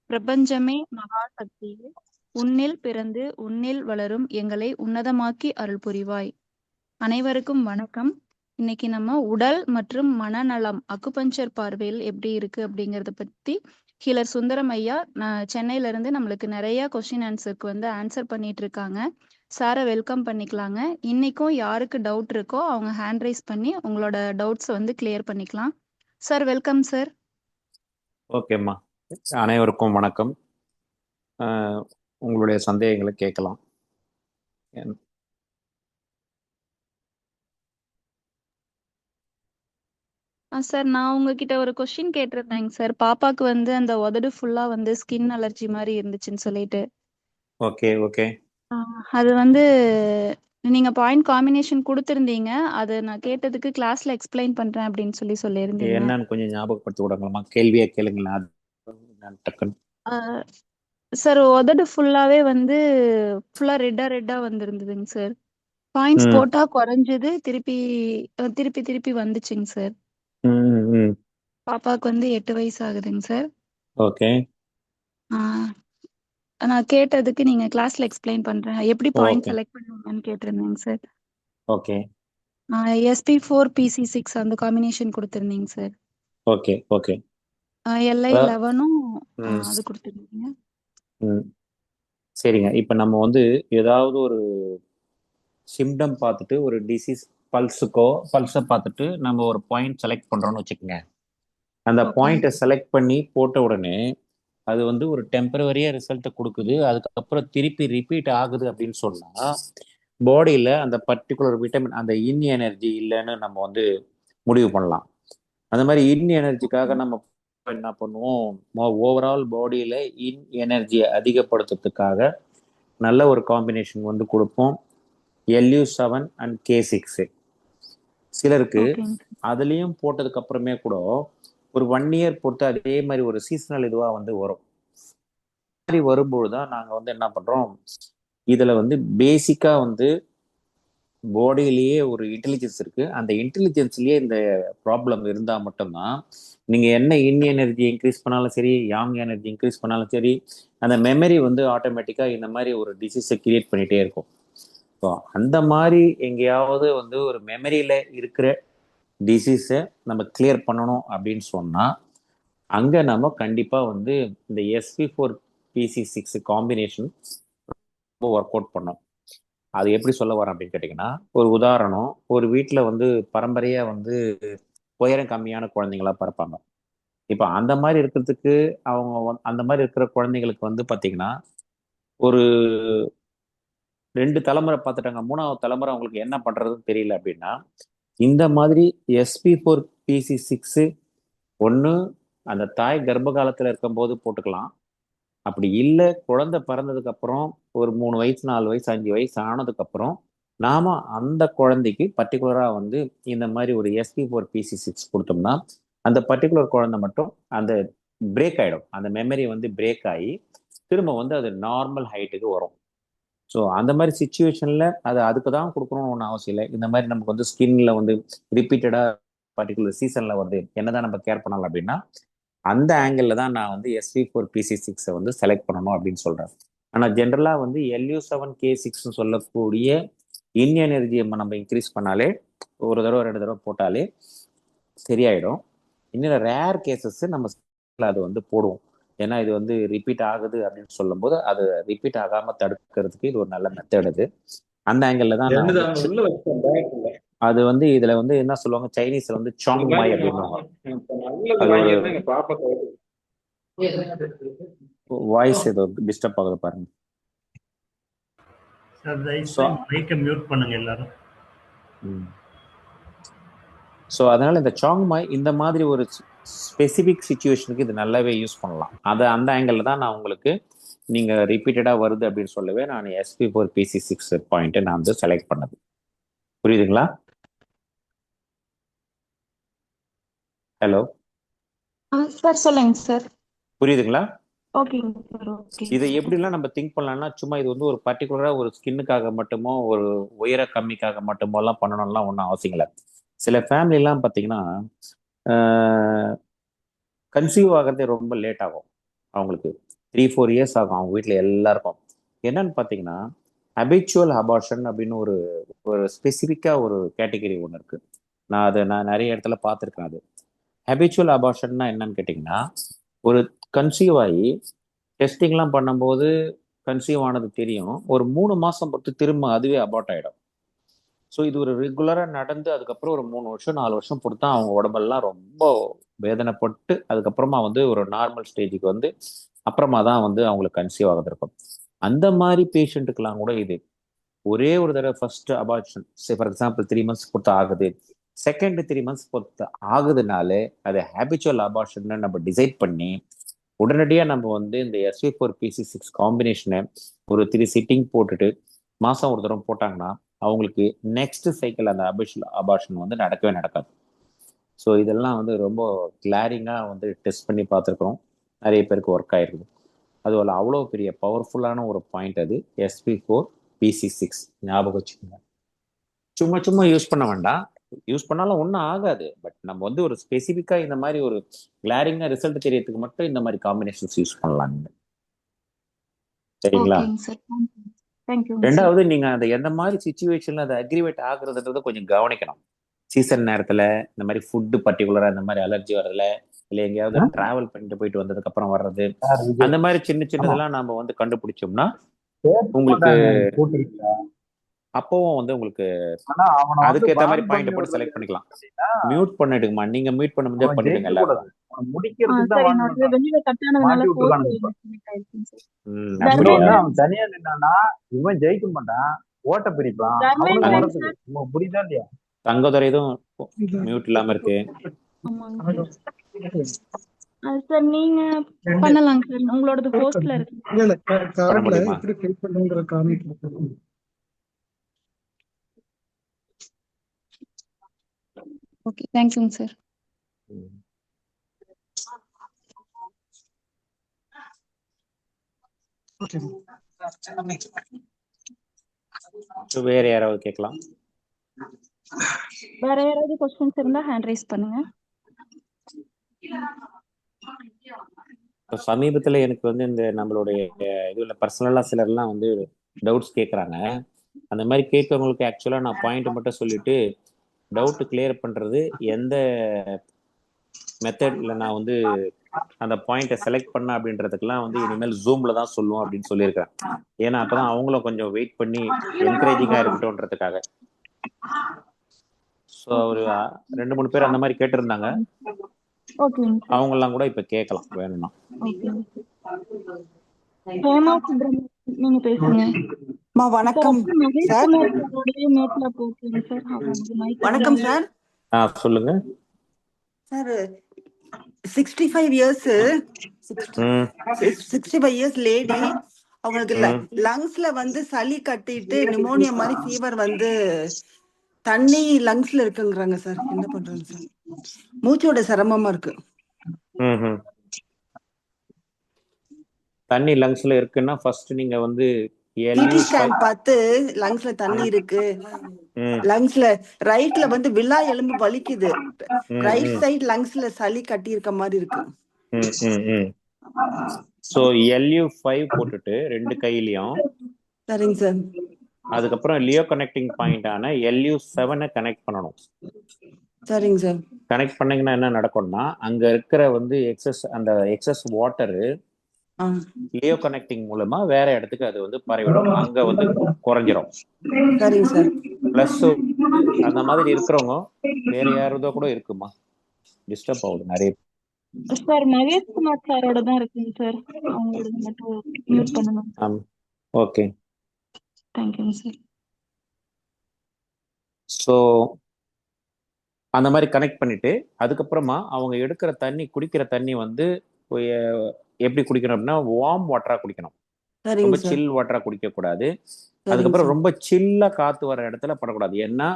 பிரபஞ்சமே மகாசக்தியே, உன்னில் பிறந்து உன்னில் வளரும் எங்களை உன்னதமாக்கி அருள் புரிவாய். அனைவருக்கும் வணக்கம். இன்னைக்கு நம்ம உடல் மற்றும் மனநலம் அக்குபஞ்சர் பார்வையில் எப்படி இருக்கு அப்படிங்கறத பத்தி ஹீலர் சுந்தரம் ஐயா சென்னையில இருந்து நம்மளுக்கு நிறைய கொஸ்டின் ஆன்சருக்கு ஆன்சர் பண்ணிட்டு இருக்காங்க. சாரை வெல்கம் பண்ணிக்கலாங்க. இன்னைக்கும் யாருக்கு டவுட் இருக்கோ அவங்க ஹேண்ட் ரைஸ் பண்ணி உங்களோட டவுட்ஸ் கிளியர் பண்ணிக்கலாம். Sir welcome sir. ஓகேம்மா, அனைவருக்கும் வணக்கம். உங்களுடைய சந்தேகங்களை கேட்கலாம். சார் நான் உங்ககிட்ட ஒரு கொஸ்டின் கேட்டிருந்தேங்க சார். பாப்பாக்கு அந்த உதடு ஃபுல்லா ஸ்கின் அலர்ஜி மாதிரி இருந்துச்சுன்னு சொல்லிட்டு. Okay okay. அது நீங்க பாயிண்ட் காம்பினேஷன் கொடுத்துருந்தீங்க. அது நான் கேட்டதுக்கு கிளாஸ்ல எக்ஸ்பிளைன் பண்றேன் அப்படின்னு சொல்லியிருந்தீங்க. என்னன்னு கொஞ்சம் ஞாபகப்படுத்தி விடுங்களாம்மா, கேள்வியா கேளுங்களா டக்குன்னு. சார் உதடு ஃபுல்லாவே ஃபுல்லா ரெட்டா ரெட்டா வந்திருந்ததுங்க சார். பாயிண்ட்ஸ் போட்டா குறைஞ்சது, திருப்பி திருப்பி திருப்பி வந்துச்சுங்க சார். பாப்பாக்கு 8 வயசு ஆகுதுங்க சார். ஓகே. நான் கேட்டதுக்கு நீங்க கிளாஸ்ல எக்ஸ்பிளைன் பண்றேன் எப்படி பாயிண்ட் செலக்ட் பண்ணுவீங்கன்னு கேட்டிருந்தேங்க சார். ஓகே. SP4PC6 அந்த காம்பினேஷன் கொடுத்திருந்தீங்க சார். Okay okay. LI11 அது கொடுத்திருந்தீங்க. சரிங்க. இப்ப நம்ம ஏதாவது ஒரு சிம்டம் பார்த்துட்டு ஒரு டிசீஸ் பல்ஸை பார்த்துட்டு நம்ம ஒரு பாயிண்ட் செலக்ட் பண்றோம்னு வச்சுக்கோங்க. அந்த பாயிண்ட்டை செலக்ட் பண்ணி போட்ட உடனே அது ஒரு டெம்பரவரியா ரிசல்ட்டை கொடுக்குது. அதுக்கப்புறம் திருப்பி ரிப்பீட் ஆகுது அப்படின்னு சொன்னா பாடியில அந்த பர்டிகுலர் விட்டமின், அந்த இன் எனர்ஜி இல்லைன்னு நம்ம முடிவு பண்ணலாம். அந்த மாதிரி இன் எனர்ஜிக்காக நம்ம என்ன பண்ணுவோம், ஓவரால் பாடியில இன் எனர்ஜியை அதிகப்படுத்துறதுக்காக நல்ல ஒரு காம்பினேஷன் கொடுப்போம், LU7 அண்ட் K6. சிலருக்கு அதுலயும் போட்டதுக்கு அப்புறமே கூட ஒரு 1 இயர் பொறுத்து அதே மாதிரி ஒரு சீசனல் இதுவா வரும். மாதிரி வரும்பொழுதுதான் நாங்க என்ன பண்றோம், இதுல பேசிக்கா பாடியிலேயே ஒரு இன்டெலிஜென்ஸ் இருக்கு. அந்த இன்டெலிஜென்ஸ்லயே இந்த ப்ராப்ளம் இருந்தா மட்டும்தான் நீங்க என்ன இன் எனர்ஜி இன்க்ரீஸ் பண்ணாலும் சரி, யாங் எனர்ஜி இன்க்ரீஸ் பண்ணாலும் சரி, அந்த மெமரி ஆட்டோமேட்டிக்கா இந்த மாதிரி ஒரு டிசீஸை கிரியேட் பண்ணிட்டே இருக்கும். ஸோ அந்த மாதிரி எங்கேயாவது ஒரு மெமரியில இருக்கிற டிசீஸை நம்ம கிளியர் பண்ணணும் அப்படின்னு சொன்னா அங்க நம்ம கண்டிப்பா இந்த SP4PC6 காம்பினேஷன் ரொம்ப ஒர்க் அவுட் பண்ணோம். அது எப்படி சொல்ல வரேன் அப்படின்னு கேட்டீங்கன்னா, ஒரு உதாரணம், ஒரு வீட்டுல பரம்பரையா உயரம் கம்மியான குழந்தைங்களா பிறப்பாங்க. இப்ப அந்த மாதிரி இருக்கிறதுக்கு அவங்க அந்த மாதிரி இருக்கிற குழந்தைங்களுக்கு பாத்தீங்கன்னா ஒரு 2 தலைமுறை பார்த்துட்டாங்க, 3வது தலைமுறை அவங்களுக்கு என்ன பண்றதுன்னு தெரியல அப்படின்னா இந்த மாதிரி SP4PC6 ஒன்று அந்த தாய் கர்ப்ப காலத்துல இருக்கும் போது போட்டுக்கலாம். அப்படி இல்லை, குழந்தை பிறந்ததுக்கு அப்புறம் ஒரு 3 வயசு 4 வயசு 5 வயசு ஆனதுக்கு அப்புறம் நாம அந்த குழந்தைக்கு பர்டிகுலரா இந்த மாதிரி ஒரு SP4PC6 கொடுத்தோம்னா அந்த பர்டிகுலர் குழந்தை மட்டும் அந்த பிரேக் ஆயிடும், அந்த மெமரி பிரேக் ஆகி திரும்ப அது நார்மல் ஹைட்டுக்கு வரும். ஸோ அந்த மாதிரி சுச்சுவேஷன்ல அதுக்கு தான் கொடுக்கணும்னு ஒன்றும் அவசியம் இல்லை. இந்த மாதிரி நமக்கு ஸ்கின்ல ரிப்பீட்டடா பர்டிகுலர் சீசன்ல என்னதான் நம்ம கேர் பண்ணலாம் அப்படின்னா அந்த ஆங்கிள் தான் நான் SP4PC6 செலக்ட் பண்ணணும் அப்படின்னு சொல்றேன். ஆனா ஜென்ரலா LU7K6 சொல்லக்கூடிய இன் எனர்ஜியை நம்ம இன்க்ரீஸ் பண்ணாலே, ஒரு தடவை 2 தடவை போட்டாலே சரியாயிடும். இன்னும் ரேர் கேசஸ் நம்ம அது போடுவோம். ஏன்னா இது ரிப்பீட் ஆகுது அப்படின்னு சொல்லும் போது அது ரிப்பீட் ஆகாம தடுக்கிறதுக்கு இது ஒரு நல்ல மெத்தட். அது அந்த ஆங்கிள் தான் அது இதுல என்ன சொல்லுவாங்க, சைனீஸ்ல சாங் மாய் அப்படின்னு வாய்ஸ் ஏதோ டிஸ்டர்ப் ஆகுது பாருங்க. ஸோ அதனால இந்த சாங் மாய் இந்த மாதிரி ஒரு ஸ்பெசிபிக் சுச்சுவேஷனுக்கு இது நல்லாவே யூஸ் பண்ணலாம். அந்த ஆங்கிள் தான் நான் உங்களுக்கு, நீங்க ரிப்பீட்டடா வருது அப்படின்னு சொல்லவே நான் SP4PC6 பாயிண்ட் நான் செலக்ட் பண்ணது. புரியுதுங்களா? ஹலோ சார், சொல்லுங்க சார். புரியுதுங்களா? ஓகேங்க சார். ஓகே. இதை எப்படிலாம் நம்ம திங்க் பண்ணலாம்னா, சும்மா இது ஒரு பர்டிகுலரா ஒரு ஸ்கின்னுக்காக மட்டுமோ ஒரு உயர கம்மிக்காக மட்டுமோ எல்லாம் பண்ணணும்லாம் ஒன்றும் அவசியம் இல்லை. சில ஃபேமிலி எல்லாம் பார்த்தீங்கன்னா கன்சீவ் ஆகிறதே ரொம்ப லேட் ஆகும் அவங்களுக்கு. 3-4 இயர்ஸ் ஆகும் அவங்க வீட்டில் எல்லாருக்கும். என்னன்னு பார்த்தீங்கன்னா ஹபிச்சுவல் அபார்ஷன் அப்படின்னு ஒரு ஒரு ஸ்பெசிஃபிக்காக ஒரு கேட்டகரி ஒன்று இருக்கு. நான் நிறைய இடத்துல பார்த்துருக்கேன். அது ஹபிச்சுவல் அபார்ஷன்னா என்னன்னு கேட்டிங்கன்னா, ஒரு கன்சீவ் ஆகி டெஸ்டிங்லாம் பண்ணும்போது கன்சீவ் ஆனது தெரியும். ஒரு 3 மாதம் பொறுத்து திரும்ப அதுவே அபார்ட் ஆகிடும். ஸோ இது ஒரு ரெகுலராக நடந்து அதுக்கப்புறம் ஒரு 3 வருஷம் 4 வருஷம் பொறுத்தா அவங்க உடம்பெல்லாம் ரொம்ப வேதனைப்பட்டு அதுக்கப்புறமா வந்து ஒரு நார்மல் ஸ்டேஜுக்கு வந்து அப்புறமா தான் வந்து அவங்களுக்கு கன்சீவ் ஆகுது இருக்கும். அந்த மாதிரி பேஷண்ட்டுக்கெல்லாம் கூட இது ஒரே ஒரு தடவை first abortion for example 3 months பொறுத்து ஆகுது, செகண்ட் 3 மந்த்ஸ் பொறுத்து ஆகுதுனாலே அது ஹேபிச்சுவல் அபார்ஷன் நம்ம டிசைட் பண்ணி உடனடியாக நம்ம வந்து இந்த SV4PC6 காம்பினேஷனை ஒரு 3 சிட்டிங் போட்டுட்டு மாதம் ஒரு தடவை போட்டாங்கன்னா அவங்களுக்கு நெக்ஸ்ட் சைக்கிள் அந்த அபார்ஷன் வந்து நடக்கவே நடக்காது. ஸோ இதெல்லாம் வந்து ரொம்ப கிளாரிங்காக வந்து டெஸ்ட் பண்ணி பார்த்துருக்குறோம். நிறைய பேருக்கு ஒர்க் ஆயிருக்குது. அது அவ்வளோ பெரிய பவர்ஃபுல்லான ஒரு பாயிண்ட் அது SV4PC6. ஞாபகம் வச்சுக்கோங்க. சும்மா சும்மா யூஸ் பண்ண வேண்டாம். யூஸ் பண்ணாலும் ஒன்றும் ஆகாது. பட் நம்ம வந்து ஒரு ஸ்பெசிஃபிக்காக இந்த மாதிரி ஒரு கிளாரிங்காக ரிசல்ட் தெரியறதுக்கு மட்டும் இந்த மாதிரி காம்பினேஷன்ஸ் யூஸ் பண்ணலாம். சரிங்களா? ஓகேங்க சார். தேங்க்யூங்க சார். ரெண்டாவது நீங்க அந்த எந்த மாதிரி சுச்சுவேஷன்ல அதை அக்ரிவேட் ஆகுறதுன்றத கொஞ்சம் கவனிக்கணும். சீசன் நேரத்துல இந்த மாதிரி ஃபுட்டு பர்டிகுலரா இந்த மாதிரி அலர்ஜி வர்றதுல இல்ல எங்கேயாவது டிராவல் பண்ணிட்டு போயிட்டு வந்ததுக்கு அப்புறம் வர்றது அந்த மாதிரி சின்ன சின்னதெல்லாம் நம்ம வந்து கண்டுபிடிச்சோம்னா உங்களுக்கு அப்பவும் வந்து உங்களுக்கு அதுக்கு ஏற்ற மாதிரி பாயிண்ட் போட்டு செலக்ட் பண்ணிக்கலாம். மியூட் பண்ணிடுங்கம்மா. நீங்க மியூட் பண்ண முடிஞ்சா பண்ணிடுங்க எல்லாரும். சார் என்னோட வெளியில கட்டானதுனால தனியா நின்னா இவன் ஜெயிக்க மாட்டான், ஓட்ட பிரிப்பான். புரியுதா இல்லையா? தங்கதுரை எதுவும் மியூட் இல்லாம இருக்கு. சார் நீங்க பண்ணலாம் சார், உங்களோடது போஸ்ட்ல இருக்கு. இல்ல கார்ட்ல எப்படி டைப் பண்ணுங்கற காமிக்கு. ஓகே, தேங்க்யூங்க சார். ஓகே. வேற யாராவது கேட்கலாம்? வேற யாராவது क्वेश्चंस இருந்தா ஹேண்ட் ரைஸ் பண்ணுங்க. சமீபத்துல எனக்கு வந்து இந்த நம்மளுடைய இதுல பர்சனலா சிலர்லாம் வந்து டவுட்ஸ் கேட்குறாங்க. அந்த மாதிரி கேட்கறவங்களுக்கு ஆக்சுவலா நான் பாயிண்ட் மட்டும் சொல்லிட்டு டவுட் கிளியர் பண்றது எந்த மெத்தட்ல நான் வந்து அந்த பாயிண்ட்டை செலக்ட் பண்ண அப்படின்றதுக்கெல்லாம் வந்து இனிமேல் ஜூம்ல தான் சொல்லுவோம் அப்படின்னு சொல்லியிருக்கேன். ஏன்னா அப்பதான் அவங்களும் கொஞ்சம் வெயிட் பண்ணி என்கரேஜிங்கா இருக்கட்டும்ன்றதுக்காக. ஸோ ஒரு 2-3 பேர் அந்த மாதிரி கேட்டிருந்தாங்க. அவங்க எல்லாம் கூட இப்ப கேட்கலாம் வேணும்னா. நீங்க பேசுங்க. வணக்கம் சார். வணக்கம் சார். சொல்லுங்க சார். 65 years 65 years lady. அவங்களுக்கு லங்ஸ்ல வந்து சளி கட்டிட்டு நிமோனியா மாதிரி ஃபீவர் வந்து தண்ணி லங்ஸ்ல இருக்குங்கிறாங்க சார். என்ன பண்றாங்க சார்? மூச்சோட சிரமமா இருக்கு. தண்ணி லங்ஸ்ல இருக்குன்னா ஃபர்ஸ்ட் நீங்க வந்து சிடி ஸ்கேன் பார்த்து லங்ஸ்ல தண்ணி இருக்கு. லங்ஸ்ல ரைட்ல வந்து விலா எலும்பு வலிக்குது. ரைட் சைடு லங்ஸ்ல சளி கட்டி இருக்க மாதிரி இருக்கு. சோ LU5 போட்டுட்டு 2 கையிலயும். சரிங்க சார். அதுக்கப்புறம் லியோ கனெக்டிங் பாயிண்ட் ஆன LU7 கனெக்ட் பண்ணணும். சரிங்க சார். கனெக்ட் பண்ணீங்கன்னா என்ன நடக்கும்னா அங்க இருக்கிற வந்து எக்ஸஸ் வாட்டர் லியோ கனெக்டிங் மூலமா வேற இடத்துக்கு அது வந்து பரவிடும். அங்க வந்து குறைஞ்சிரும். சரிங்க சார். பிளஸ் அந்த மாதிரி இருக்கிறவங்க வேற யாரதோ கூட இருக்குமா டிஸ்டர்ப் ஆகுது நிறைய. சார் மகேஷ்குமார் சாரோட தான் இருக்குங்க சார். அவங்களோட மட்டும் மியூட் பண்ணுங்க. Okay, thank you sir. ஸோ அந்த மாதிரி கனெக்ட் பண்ணிட்டு அதுக்கப்புறமா அவங்க எடுக்கிற தண்ணி குடிக்கிற தண்ணி வந்து எப்படி குடிக்கணும் அப்படின்னா வார்ம் வாட்டரா குடிக்கணும். ரொம்ப சில் வாட்டரா குடிக்க கூடாது. அதுக்கப்புறம் ரொம்ப சில்லா காத்து வர இடத்துல படக்கூடாது. ஏன்னா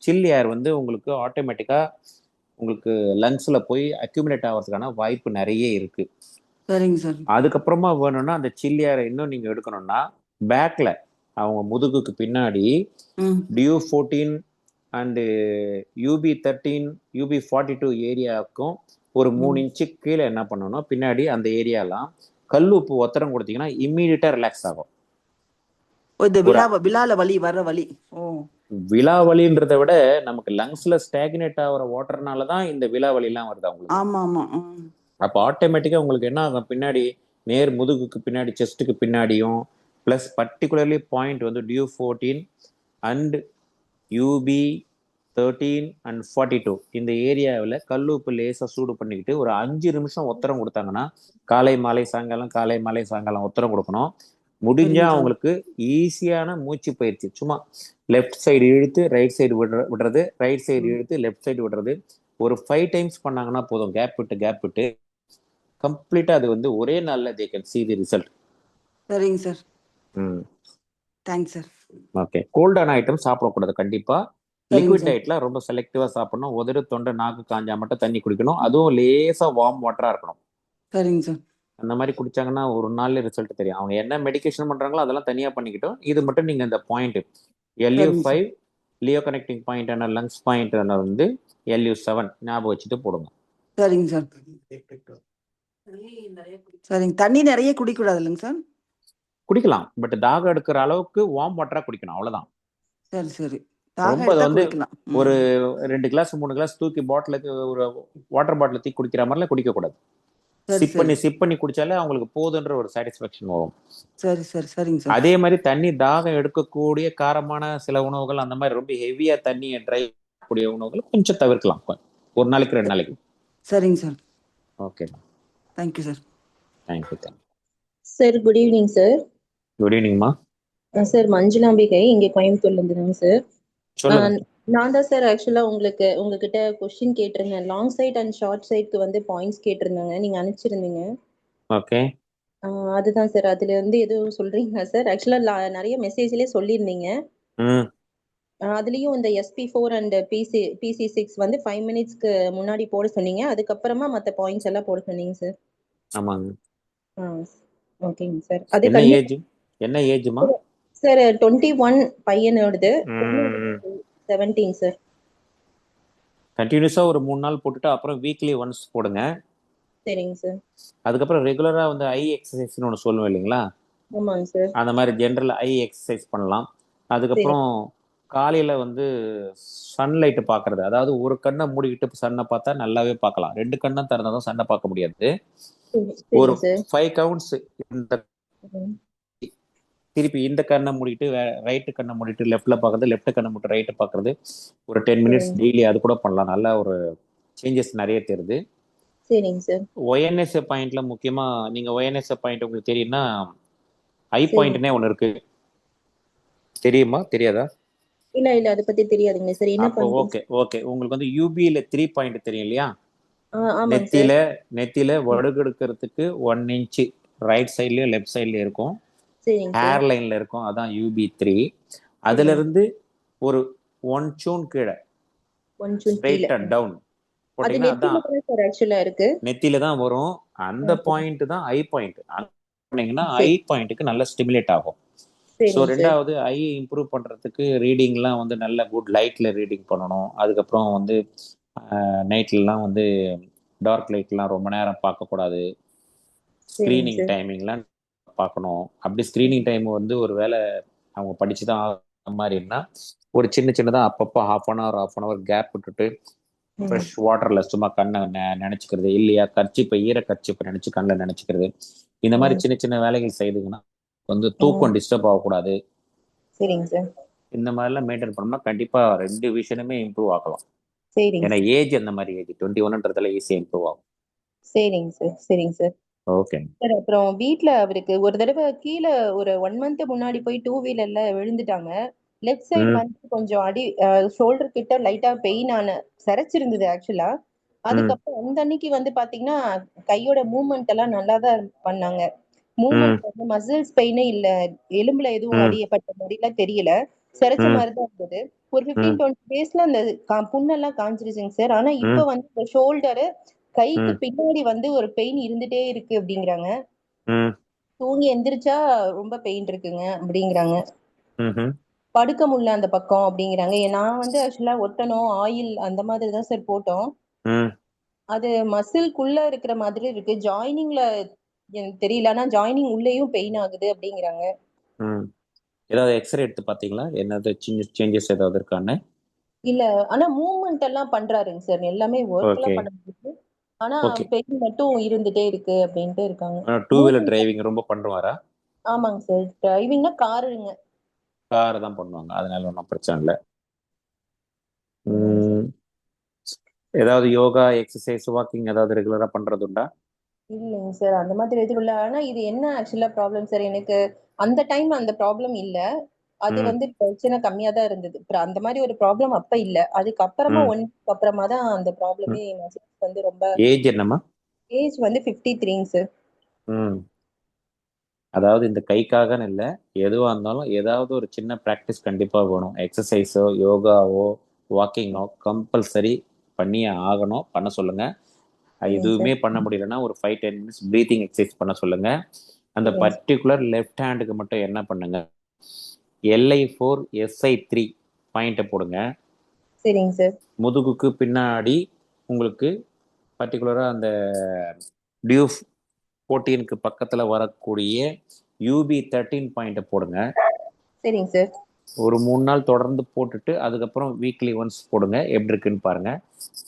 சில் ஏர் வந்து உங்களுக்கு ஆட்டோமேட்டிக்கா உங்களுக்கு லங்ஸ்ல போய் அக்யூமுலேட் ஆகிறதுக்கான வாய்ப்பு நிறைய இருக்கு. அதுக்கப்புறமா வேணும்னா அந்த சில் ஏரை இன்னும் நீங்க எடுக்கணும்னா பேக்ல அவங்க முதுகுக்கு பின்னாடி DU14 அண்டு UB13 UB42 ஏரியாவுக்கும் ஒரு 3 இன்ச்சு கீழே என்ன பண்ணணும் பின்னாடி அந்த ஏரியாலாம் கல் உப்பு ஒத்தடம் கொடுத்தீங்கன்னா இம்மீடியட்டா ரிலாக்ஸ் ஆகும். இந்த ஒரு விழால வலி வர்ற வலி. விழா வலின்றதை விட நமக்கு லங்ஸ்ல ஸ்டாக்னேட் ஆகிற வாட்டர்னால தான் இந்த விழா வலிலாம் வருது அவங்களுக்கு. ஆமா ஆமா. அப்போ ஆட்டோமேட்டிக்கா உங்களுக்கு என்ன ஆகும், பின்னாடி நேர் முதுகுக்கு பின்னாடி செஸ்ட்டுக்கு பின்னாடியும் பிளஸ் பர்டிகுலர்லி பாயிண்ட் வந்து டியூ 14 அண்ட் யூபி 13 அண்ட் 42 இந்த ஏரியாவில் கல்லுப்பு லேசாக சூடு பண்ணிக்கிட்டு ஒரு 5 நிமிஷம் ஒத்தரம் கொடுத்தாங்கன்னா காலை மாலை சாயங்காலம் காலை மாலை சாயங்காலம் ஒத்தரம் கொடுக்கணும். முடிஞ்சா அவங்களுக்கு ஈஸியான மூச்சு பயிற்சி, சும்மா லெஃப்ட் சைடு இழுத்து ரைட் சைடு விடுறது, ரைட் சைடு இழுத்து லெஃப்ட் சைடு விடுறது ஒரு 5 டைம்ஸ் பண்ணாங்கன்னா போதும். கேப் விட்டு கம்ப்ளீட்டா அது வந்து ஒரே நாள்ல they can see the result. சரிங்க சார். Thanks sir. ஓகே. கோல்டான ஐட்டம் சாப்பிடக்கூடாது கண்டிப்பா. லிக்விட் டயட்ல ரொம்ப செலக்டிவா சாப்பிடணும். உதடு தொண்டை நாக்கு காஞ்சா மட்டும் தண்ணி குடிக்கணும். அதுவும் லேசா வார்ம் வாட்டரா இருக்கணும். சரிங்க சார். அந்த மாதிரி குடிச்சாங்கன்னா ஒரு நாள்ல ரிசல்ட் தெரியும். அவங்க என்ன மெடிகேஷன் பண்றாங்களோ அதெல்லாம் தனியா பண்ணிக்கிட்டோம். இது மட்டும் நீங்க இந்த point LU5 Leo connecting point ஆன லங்ஸ் பாயிண்ட் வந்து LU7 ஞாபகம் வச்சுட்டு போடுங்க. சரிங்க சார். சரிங்க. தண்ணி நிறைய குடிக்க கூடாது இல்லைங்க சார்? குடிக்கலாம், பட் தாகம் எடுக்கிற அளவுக்கு வார்ம் வாட்டரா குடிக்கணும், அவ்வளவுதான். சரி சரி. ரொம்ப வந்து ஒரு 2 கிளாஸ் 3 கிளாஸ் தூக்கி பாட்டிலுக்கு ஒரு வாட்டர் பாட்டில் தூக்கி குடிக்கிற மாதிரிலாம் குடிக்க கூடாது. சிப் பண்ணி குடிச்சாலே அவங்களுக்கு போதுன்ற ஒரு சாட்டிஸ்ஃபேக்ஷன் வரும். சரி சரி. சரிங்க சார். அதே மாதிரி தண்ணி தாகம் எடுக்கக்கூடிய காரமான சில உணவுகள், அந்த மாதிரி ரொம்ப ஹெவியா தண்ணியை ட்ரை கூடிய உணவுகள் கொஞ்சம் தவிர்க்கலாம், ஒரு நாளைக்கு 2 நாளைக்கு. சரிங்க sir. Okay. Thank you sir. Thank you sir. Good evening sir. Good ஈவினிங்மா. சார் மஞ்சுளாம்பிகை இங்கே கோயம்புத்தூர்ல இருந்துதாங்க சார். நான் தான் சார் ஆக்சுவலா உங்ககிட்ட கொஸ்டின் கேட்டிருந்தேன். லாங் சைட் அண்ட் ஷார்ட் சைட்க்கு வந்து பாயிண்ட்ஸ் கேட்டிருந்தாங்க, நீங்க அனுப்பிச்சிருந்தீங்க. ஓகே. அதுதான் சார். அதுல வந்து எதுவும் சொல்றீங்களா சார்? ஆக்சுவலா நிறைய மெசேஜ்லயே சொல்லியிருந்தீங்க. அதுலயும் இந்த SP4 அண்ட் PC6 வந்து 5 மினிட்ஸ்க்கு முன்னாடி போட சொன்னீங்க. அதுக்கப்புறமா மத்த பாயிண்ட்ஸ் எல்லாம் போட சொன்னீங்க சார். ஆமாங்க. ஓகேங்க சார். அது என்ன ஏஜ்மா சார்? 21 பையனோடது. 17 சார். கண்டினியூஸா ஒரு 3 நாள் போட்டுட்டு அப்புறம் வீக்லி ஒன்ஸ் போடுங்க. சரிங்க சார். அதுக்கப்புறம் ரெகுலரா வந்து ஐ எக்ஸசைஸ்னு ஒன்று சொல்லுவேன் இல்லைங்களா? ஆமாங்க சார். அந்த மாதிரி ஜென்ரல் ஐ எக்ஸசைஸ் பண்ணலாம். அதுக்கப்புறம் காலையில வந்து சன்லைட் பாக்குறது, அதாவது ஒரு கண்ணை மூடிக்கிட்டு சன்னை பார்த்தா நல்லாவே பார்க்கலாம். 2 கண்ணை திறந்தாதான் சன்னை பார்க்க முடியாது. ஒரு 5 கவுண்ட்ஸ் திருப்பி இந்த கண்ணை மூடிட்டு ரைட்டு கண்ணை மூடிட்டு லெஃப்ட்ல பாக்குறது, லெஃப்ட் கண்ணை மூடிட்டு ரைட்டு பாக்குறது, ஒரு 10 மினிட்ஸ் டெய்லி அது கூட பண்ணலாம். நல்ல ஒரு சேஞ்சஸ் நிறைய தெரியுது. சரிங்க சார். ONSA பாயிண்ட்ல முக்கியமா நீங்க ONSA பாயிண்ட் உங்களுக்கு தெரியும்னா ஐ பாயிண்ட்னே ஒன்று இருக்கு, தெரியுமா தெரியாதா? இல்ல அதை பத்தி தெரியாதுங்க சார். என்ன பாயிண்ட்? Okay okay. உங்களுக்கு வந்து UBல 3 பாயிண்ட் தெரியும் இல்லையா? நெத்தியில வடுகெடுக்கிறதுக்கு 1 இன்ச் ரைட் சைட்லயும் லெஃப்ட் சைட்லயும் இருக்கும், ஹேர் லைன்ல இருக்கும், அதான் UB3. அதுல இருந்து ஒரு 1 சூன் கீழே ஸ்ட்ரைட்டா டவுன் போட்டீங்கன்னா அதான் நெத்தியில தான் வரும். அந்த பாயிண்ட் தான் ஐ பாயிண்ட். ஐ பாயிண்ட்டுக்கு நல்ல ஸ்டிமுலேட் ஆகும். ஸோ ரெண்டாவது ஐ இம்ப்ரூவ் பண்றதுக்கு ரீடிங்லாம் வந்து நல்ல குட் லைட்ல ரீடிங் பண்ணணும். அதுக்கப்புறம் வந்து நைட்லாம் வந்து டார்க் லைட்லாம் ரொம்ப நேரம் பார்க்கக்கூடாது. ஸ்க்ரீனிங் டைமிங்லாம் பார்க்கணும். அப்படி ஸ்க்ரீனிங் டைம் வந்து ஒரு வேளை அவங்க படிச்சுதான் மாதிரின்னா ஒரு சின்னதாக அப்பப்போ ½ அன் ஹவர் கேப் விட்டுட்டு ஃப்ரெஷ் வாட்டர்ல சும்மா கண்ணை நினைச்சுக்கிறது, இல்லையா கர்ச்சிப்பை ஈர கர்ச்சிப்பை நினைச்சு கண்ணில் நினைச்சுக்கிறது, இந்த மாதிரி சின்ன வேலைகள் செய்துங்கன்னா வந்து தூக்கம் டிஸ்டர்ப் ஆகக்கூடாது. இந்த மாதிரிலாம் மெயின்டைன் பண்ணோம்னா கண்டிப்பா 2 விஷயமே இம்ப்ரூவ் ஆகலாம். ஏன்னா ஏஜ் அந்த மாதிரி ஏஜ் 21ன்றதுல ஈஸியா இம்ப்ரூவ் ஆகும். சரிங்க சார். Okay sir. அப்புறம் வீட்ல அவருக்கு ஒரு தடவை கீழே ஒரு 1 மந்த் முன்னாடி போய் 2 வீலர்ல விழுந்துட்டாங்க. லெஃப்ட் சைடு வந்து கொஞ்சம் அடி ஷோல்டர் கிட்ட லைட்டா பெயின் சிரைச்சிருந்தது ஆக்சுவலா. அதுக்கப்புறம் அந்த அன்னைக்கு வந்து பாத்தீங்கன்னா கையோட மூவ்மெண்ட் எல்லாம் நல்லா தான் பண்ணாங்க. மூவ்மெண்ட் வந்து மசில்ஸ் பெயினே இல்ல, எலும்புல எதுவும் அடியப்பட்ட மாதிரிலாம் தெரியல, சிரைச்ச மாதிரிதான் இருந்தது. ஒரு 15-20 டேஸ்ல அந்த புண்ணெல்லாம் காஞ்சிருச்சுங்க சார். ஆனா இப்ப வந்து இந்த ஷோல்டரு கைக்கு பின்னாடி வந்து ஒரு பெயின் இருந்துட்டே இருக்கு அப்படிங்கிறாங்க. தூங்கி எந்திரிச்சா ரொம்ப பெயின் இருக்குங்க அப்படிங்கிறாங்க. படுக்க முடியல அந்த பக்கம் அப்படிங்கிறாங்க. நான் வந்து ஆக்சுவலா ஒட்டணும் ஆயில் அந்த மாதிரி தான் சார் போட்டோம். அது மசில்குள்ள இருக்கிற மாதிரி இருக்கு, ஜாயினிங்ல எனக்கு தெரியல. ஆனா ஜாயினிங் உள்ளேயும் பெயின் ஆகுது அப்படிங்கிறாங்க. ஏதாவது எக்ஸ்ரே எடுத்து பாத்தீங்களா? என்னது சேஞ்சஸ் ஏதாவது இருக்கான்னு? இல்ல, ஆனா மூவ்மெண்ட் எல்லாம் பண்றாருங்க சார். எல்லாமே ஒர்க் ஓகே எல்லாம் பண்ண முடியுது. ஆனா ஓகே. பெயின் மட்டும் இருந்துட்டே இருக்கு அப்படின்ட்டு இருக்காங்க. டூ வீலர் மூவ்மெண்ட் டிரைவிங் ரொம்ப பண்ணுவாரா? ஆமாங்க சார். டிரைவிங்னா காருங்க. கார் தான் பண்ணுவாங்க, அதனால ஒன்றும் பிரச்சனை இல்லை. சரிங்க சார். ஏதாவது யோகா, எக்ஸசைஸ், வாக்கிங் ஏதாவது ரெகுலரா பண்றது உண்டா? இல்லைங்க சார், அந்த மாதிரி எதுவும் இல்லை. ஆனா இது என்ன ஆக்சுவலா ப்ராப்ளம் சார், எனக்கு அந்த டைம் அந்த ப்ராப்ளம் இல்ல. அது ம் வந்து பிரச்சனை கம்மியா தான் இருந்தது. அப்புறம் அந்த மாதிரி ஒரு ப்ராப்ளம் அப்ப இல்ல. அதுக்கப்புறமா ம் 1 வீக் அப்புறமா தான் அந்த ப்ராப்ளமே வந்து ரொம்ப. ஏஜ் என்னம்மா? ஏஜ் வந்து 53ங்க சார். ம் அதாவது இந்த கைக்காகன்னு இல்லை, எதுவாக இருந்தாலும் ஏதாவது ஒரு சின்ன ப்ராக்டிஸ் கண்டிப்பாக வேணும். எக்ஸசைஸோ யோகாவோ வாக்கிங்கோ கம்பல்சரி பண்ணியே ஆகணும். பண்ண சொல்லுங்க. சரிங்க எதுவுமே சார். பண்ண முடியலன்னா ஒரு 5-10 மினிட்ஸ் ப்ரீத்திங் எக்ஸசைஸ் பண்ண சொல்லுங்க. அந்த சரிங்க சார். பர்டிகுலர் லெஃப்ட் ஹேண்டுக்கு மட்டும் என்ன பண்ணுங்க, LI4 SI3 பாயிண்ட்டை போடுங்க. சரிங்க சார். முதுகுக்கு பின்னாடி உங்களுக்கு பர்டிகுலராக அந்த டியூஃப் 14க்கு பக்கத்தில் வரக்கூடிய UB13 பாயிண்ட்டை போடுங்க. சரிங்க சார். ஒரு 3 நாள் தொடர்ந்து போட்டுட்டு அதுக்கப்புறம் வீக்லி ஒன்ஸ் போடுங்க, எப்படி இருக்குன்னு பாருங்க.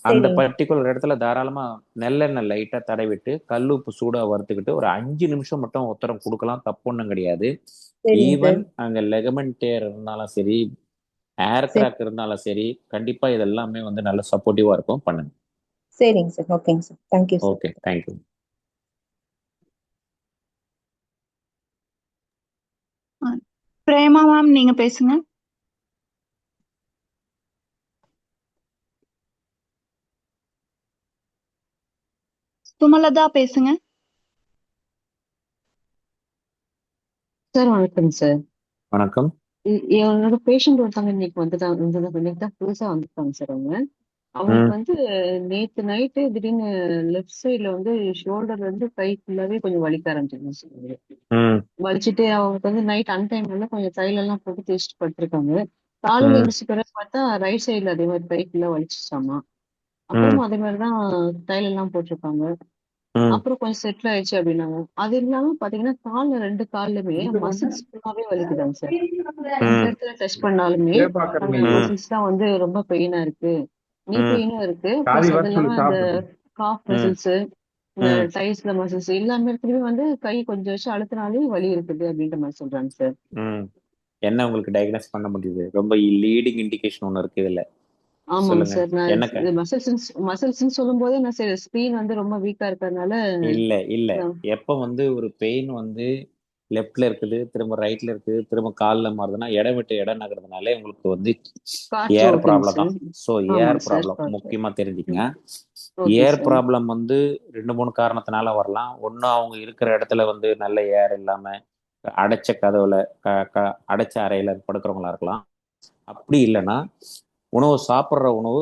அந்த சரிங்க. பர்டிகுலர் இடத்துல தாராளமா நல்லெண்ணெய் லைட்டா தடவிட்டு கல்லுப்பு சூடா வறுத்துக்கிட்டு ஒரு 5 நிமிஷம் மட்டும் உத்தரம் கொடுக்கலாம், தப்பு ஒன்றும் கிடையாது. சரிங்க ஈவன் சார். அங்க லெகமெண்ட் டேர் இருந்தாலும் சரி, ஏர் சரி. கிராக் இருந்தாலும் சரி, கண்டிப்பா இதெல்லாமே வந்து நல்ல சப்போர்ட்டிவா இருக்கும், பண்ணுங்க. சரிங்க சார். ஓகேங்க sir. Thank you sir. Okay, thank you. Prema ma'am, நீங்க பேசுங்க. சுமலதா பேசுங்க. சார் வணக்கம் சார். வணக்கம். என்னோட பேஷண்ட் ஒருத்தவங்க இன்னைக்கு தான் புதுசா வந்துருக்காங்க சார். அவங்களுக்கு ம் வந்து நேத்து நைட்டு திடீர்னு லெஃப்ட் சைட்ல வந்து ஷோல்டர்ல இருந்து கை ஃபுல்லாவே கொஞ்சம் வலிக்க ஆரம்பிச்சிருந்துச்சு சார். ம் வலிச்சுட்டு அவங்களுக்கு வந்து நைட் அன்டைம்ல கொஞ்சம் தைல எல்லாம் போட்டு தேய்ச்சிட்டு படுத்திருக்காங்க. காலையில ம் எழுந்திரிச்ச பிறகு பார்த்தா ரைட் சைட்ல அதே மாதிரி கை ஃபுல்லா வலிச்சுச்சாமா. ம் அப்புறமா அதே மாதிரிதான் தைல எல்லாம் போட்டிருக்காங்க. ம் அப்புறம் கொஞ்சம் செட்டில் ஆயிடுச்சு அப்படின்னாங்க. அது இல்லாம பாத்தீங்கன்னா கால்ல 2 கால்லயுமே மசில்ஸ் ஃபுல்லாவே வலிக்குதாங்க சார். எந்த ம் இடத்துல டச் பண்ணாலுமே அந்த ம் மசில்ஸ் தான் வந்து ரொம்ப பெயினா இருக்கு. நீ ம் பெயினும் இருக்கு. காதி பிளஸ் வர அது சொல்லி இல்லாம இந்த சாப்பிடுது. காஃப் ம் மசில்ஸ், இந்த ம் டைஸ்ல மசில்ஸ் எல்லாமே இடத்துலயுமே வந்து கை கொஞ்சம் வச்சு அழுத்தினாலே வலி இருக்குது அப்படின்ற மாதிரி சொல்றாங்க சார். ம் என்ன உங்களுக்கு டயக்னோஸ் பண்ண முடியுது? ரொம்ப லீடிங் இண்டிகேஷன் ஒன்று இருக்கு இதுல, ஆமாங்க சொல்லுங்க. சார். நான் என்ன மசில்ஸ்ன்னு சொல்லும் போதே நான் சரி ஸ்கிரீன் வந்து ரொம்ப வீக்கா இருக்கிறதுனால இல்ல இல்ல, எப்ப வந்து ஒரு பெயின் வந்து லெஃப்ட்ல இருக்குது, திரும்ப ரைட்ல இருக்குது, திரும்ப கால்ல மாறுதுன்னா இடம் விட்டு இடம் நகர்றதுனாலே உங்களுக்கு வந்து காற்று ஏர் ஓகேங்க ப்ராப்ளம் சார். தான். ஸோ ஏர் ஆமாங்க சார். ப்ராப்ளம் காற்று. முக்கியமா தெரிஞ்சுக்கங்க. ஓகே ஏர் சார். ப்ராப்ளம் வந்து 2-3 காரணத்தினால வரலாம். ஒன்று, அவங்க இருக்கிற இடத்துல வந்து நல்ல ஏர் இல்லாம அடைச்ச கதவுல அடைச்ச அறையில படுக்கிறவங்களா இருக்கலாம். அப்படி இல்லைன்னா உணவு சாப்பிட்ற உணவு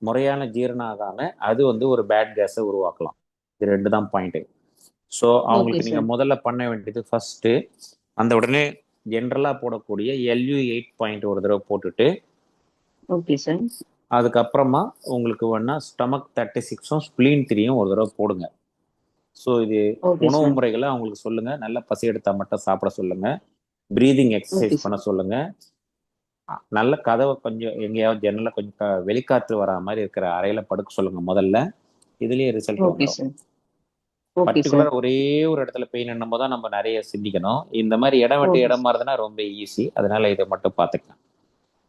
முறையான ஜீரணம் ஆகாம அது வந்து ஒரு பேட் கேஸை உருவாக்கலாம். இது 2 தான் பாயிண்ட். ஸோ ஓகே அவங்களுக்கு நீங்க சார். முதல்ல பண்ண வேண்டியது ஃபர்ஸ்ட் அந்த உடனே ஜென்ரலா போடக்கூடிய LU8 பாயிண்ட் ஒரு தடவை போட்டுட்டு, ஓகே சார். அதுக்கப்புறமா உங்களுக்கு வேணா ஸ்டமக் 36ம் ஸ்பிளீன் 3யும் ஒரு தடவை போடுங்க. ஸோ இது ஓகே உணவு சார். முறைகளை அவங்களுக்கு சொல்லுங்க. நல்ல பசி எடுத்தா மட்டும் சாப்பிட சொல்லுங்க. பிரீதிங் ஓகே எக்ஸசைஸ் பண்ண சார். சொல்லுங்க. நல்ல கதவை கொஞ்சம் எங்கேயாவது ஜன்னல கொஞ்சம் வெளிக்காற்று வரா மாதிரி இருக்கிற அறையில படுக்க சொல்லுங்க முதல்ல. இதுலயே ரிசல்ட் ஓகே வந்துடும். சார். Okay sir. பர்டிகுலர் ஒரே ஒரு இடத்துல பெயின் என்னும் தான் நம்ம நிறைய சிந்திக்கணும். இந்த மாதிரி இடம் விட்டு ஓகே இடம் மாறுதுன்னா ரொம்ப ஈஸி. அதனால இதை மட்டும் பார்த்துக்கலாம்.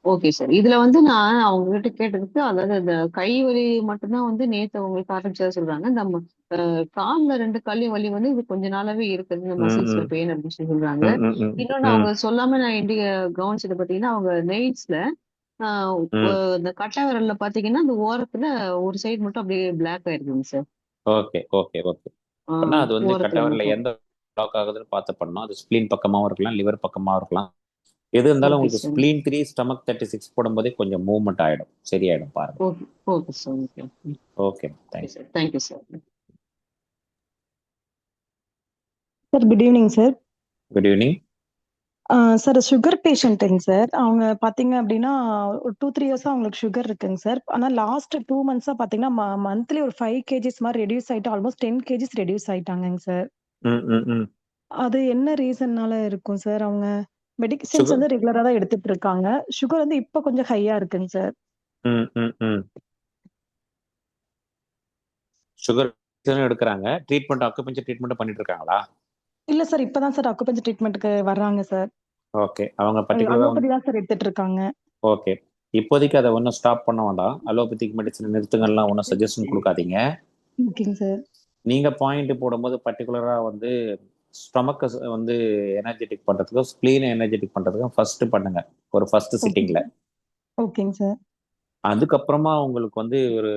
Okay sir. இதுல வந்து நான் அவங்க கிட்ட கேட்டதுக்கு, அதாவது இந்த கை வலி மட்டும்தான் வந்து நேத்து அவங்களுக்கு ஆரம்பிச்சதா சொல்றாங்க. இந்த கால்ல 2 கால்லயும் வலி வந்து இது கொஞ்ச நாளாவே இருக்குது. இந்த ம் மசில்ஸ்ல ம் பெயின் அப்படின்னு சொல்லி சொல்றாங்க. ம் ம் ம் இன்னொன்னு ம் அவங்க சொல்லாம நான் கவனிச்சது பாத்தீங்கன்னா, அவங்க நெயில்ஸ்ல ம் இந்த கட்டை விரல்ல பாத்தீங்கன்னா, அந்த ஓரத்துல ஒரு சைடு மட்டும் அப்படியே பிளாக் ஆயிருக்குங்க சார். Okay okay okay. அப்படின்னா அது வந்து ஓரத்துல கட்டவரில் மட்டும். எந்த பிளாக் ஆகுதுன்னு பார்த்து பண்ணணும். அது ஸ்பிளீன் பக்கமாகவும் இருக்கலாம், லிவர் பக்கமாகவும் இருக்கலாம். எது இருந்தாலும் ஓகே உங்களுக்கு சார். ஸ்பிளீன் 3 ஸ்டமக் 36 போடும்போதே கொஞ்சம் மூவ்மெண்ட் ஆயிடும், சரியாயிடும், பாருங்க. Okay okay sir. Okay okay, thank you. Sir. Thank you sir. Sir good evening sir. Good evening. Sir sugar பேஷண்ட்டுங்க சார். அவங்க பார்த்தீங்க அப்படின்னா ஒரு 2-3 இயர்ஸாக அவங்களுக்கு சுகர் இருக்குங்க சார். ஆனால் லாஸ்ட் 2 மந்த்ஸாக பார்த்தீங்கன்னா மந்த்லி ஒரு 5 kgs மாதிரி ரெடியூஸ் ஆகிட்டு ஆல்மோஸ்ட் 10 kgs ரெடியூஸ் ஆகிட்டாங்கங்க சார். ம் ம் ம் அது என்ன ரீசன்னால இருக்கும் சார்? அவங்க மெடிசின்ஸ் சுகர் வந்து ரெகுலரா தான் எடுத்துட்டு இருக்காங்க. சுகர் வந்து இப்ப கொஞ்சம் ஹையா இருக்குங்க சார். ம் ம் ம் சுகர் எடுக்கிறாங்க. ட்ரீட்மெண்ட் அக்குபஞ்சர் ட்ரீட்மெண்ட் பண்ணிட்டு இருக்காங்களா? இல்ல சார், இப்பதான் சார் அக்குபஞ்சர் ட்ரீட்மெண்ட்க்கு வர்றாங்க சார். ஓகே. அவங்க பர்டிகுலரா அலோபதி தான் சார் எடுத்துட்டு இருக்காங்க. ஓகே. இப்போதைக்கு அதை ஒன்றும் ஸ்டாப் பண்ண வேண்டாம். அலோபதிக் மெடிசன் நிறுத்துங்கலாம் ஒன்றும் சஜஷன் கொடுக்காதீங்க. ஓகேங்க சார். நீங்க பாயிண்ட் போடும்போது பர்டிகுலரா வந்து ஸ்டொமக்கை வந்து எனர்ஜெட்டிக் பண்றதுக்கும் ஸ்பிளீனை எனர்ஜெட்டிக் பண்றதுக்கும் ஃபர்ஸ்ட் பண்ணுங்க, ஒரு ஃபர்ஸ்ட் சிட்டிங்ல. ஓகேங்க சார். அதுக்கப்புறமா உங்களுக்கு வந்து ஒரு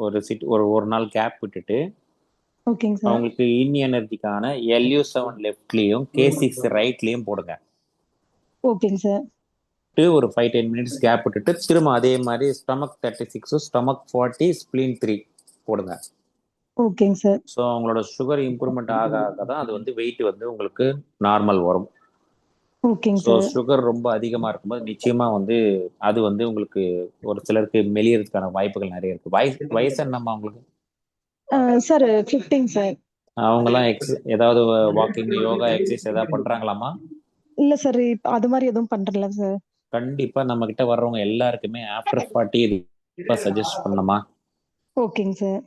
ஒரு சிட் ஒரு ஒரு நாள் கேப் விட்டுட்டு ஓகேங்க சார். அவங்களுக்கு இன் எனர்ஜிக்கான LU7 லெஃப்ட்லயும் K6 ரைட்லயும் போடுங்க. ஓகேங்க சார். ஒரு 5-10 மினிட்ஸ் கேப் விட்டுட்டு திரும்ப அதே மாதிரி ஸ்டொமக் 36 ஸ்டொமக் 40 ஸ்பிளீன் 3 போடுங்க. ஓகேங்க சார். ஸோ அவங்களோட சுகர் இம்ப்ரூவ்மெண்ட் ஆக ஆக தான் அது வந்து வெயிட் வந்து உங்களுக்கு நார்மல் வரும். ஓகேங்க ஸோ சார். சுகர் ரொம்ப அதிகமாக இருக்கும்போது நிச்சயமா வந்து அது வந்து உங்களுக்கு ஒரு சிலருக்கு மெலியறதுக்கான வாய்ப்புகள் நிறைய இருக்கு. வயசு என்னம்மா அவங்களுக்கு? Sir 15 sir. அவங்கெல்லாம் ஏதாவது வாக்கிங், யோகா, எக்ஸசைஸ் ஏதாவது பண்றாங்களாமா? இல்ல சார், இப்ப அது மாதிரி எதுவும் பண்றல சார். கண்டிப்பா நம்ம கிட்ட வர்றவங்க எல்லாருக்குமே ஆஃப்டர் 40 இது சஜஸ்ட் பண்ணணுமா? ஓகேங்க சார்.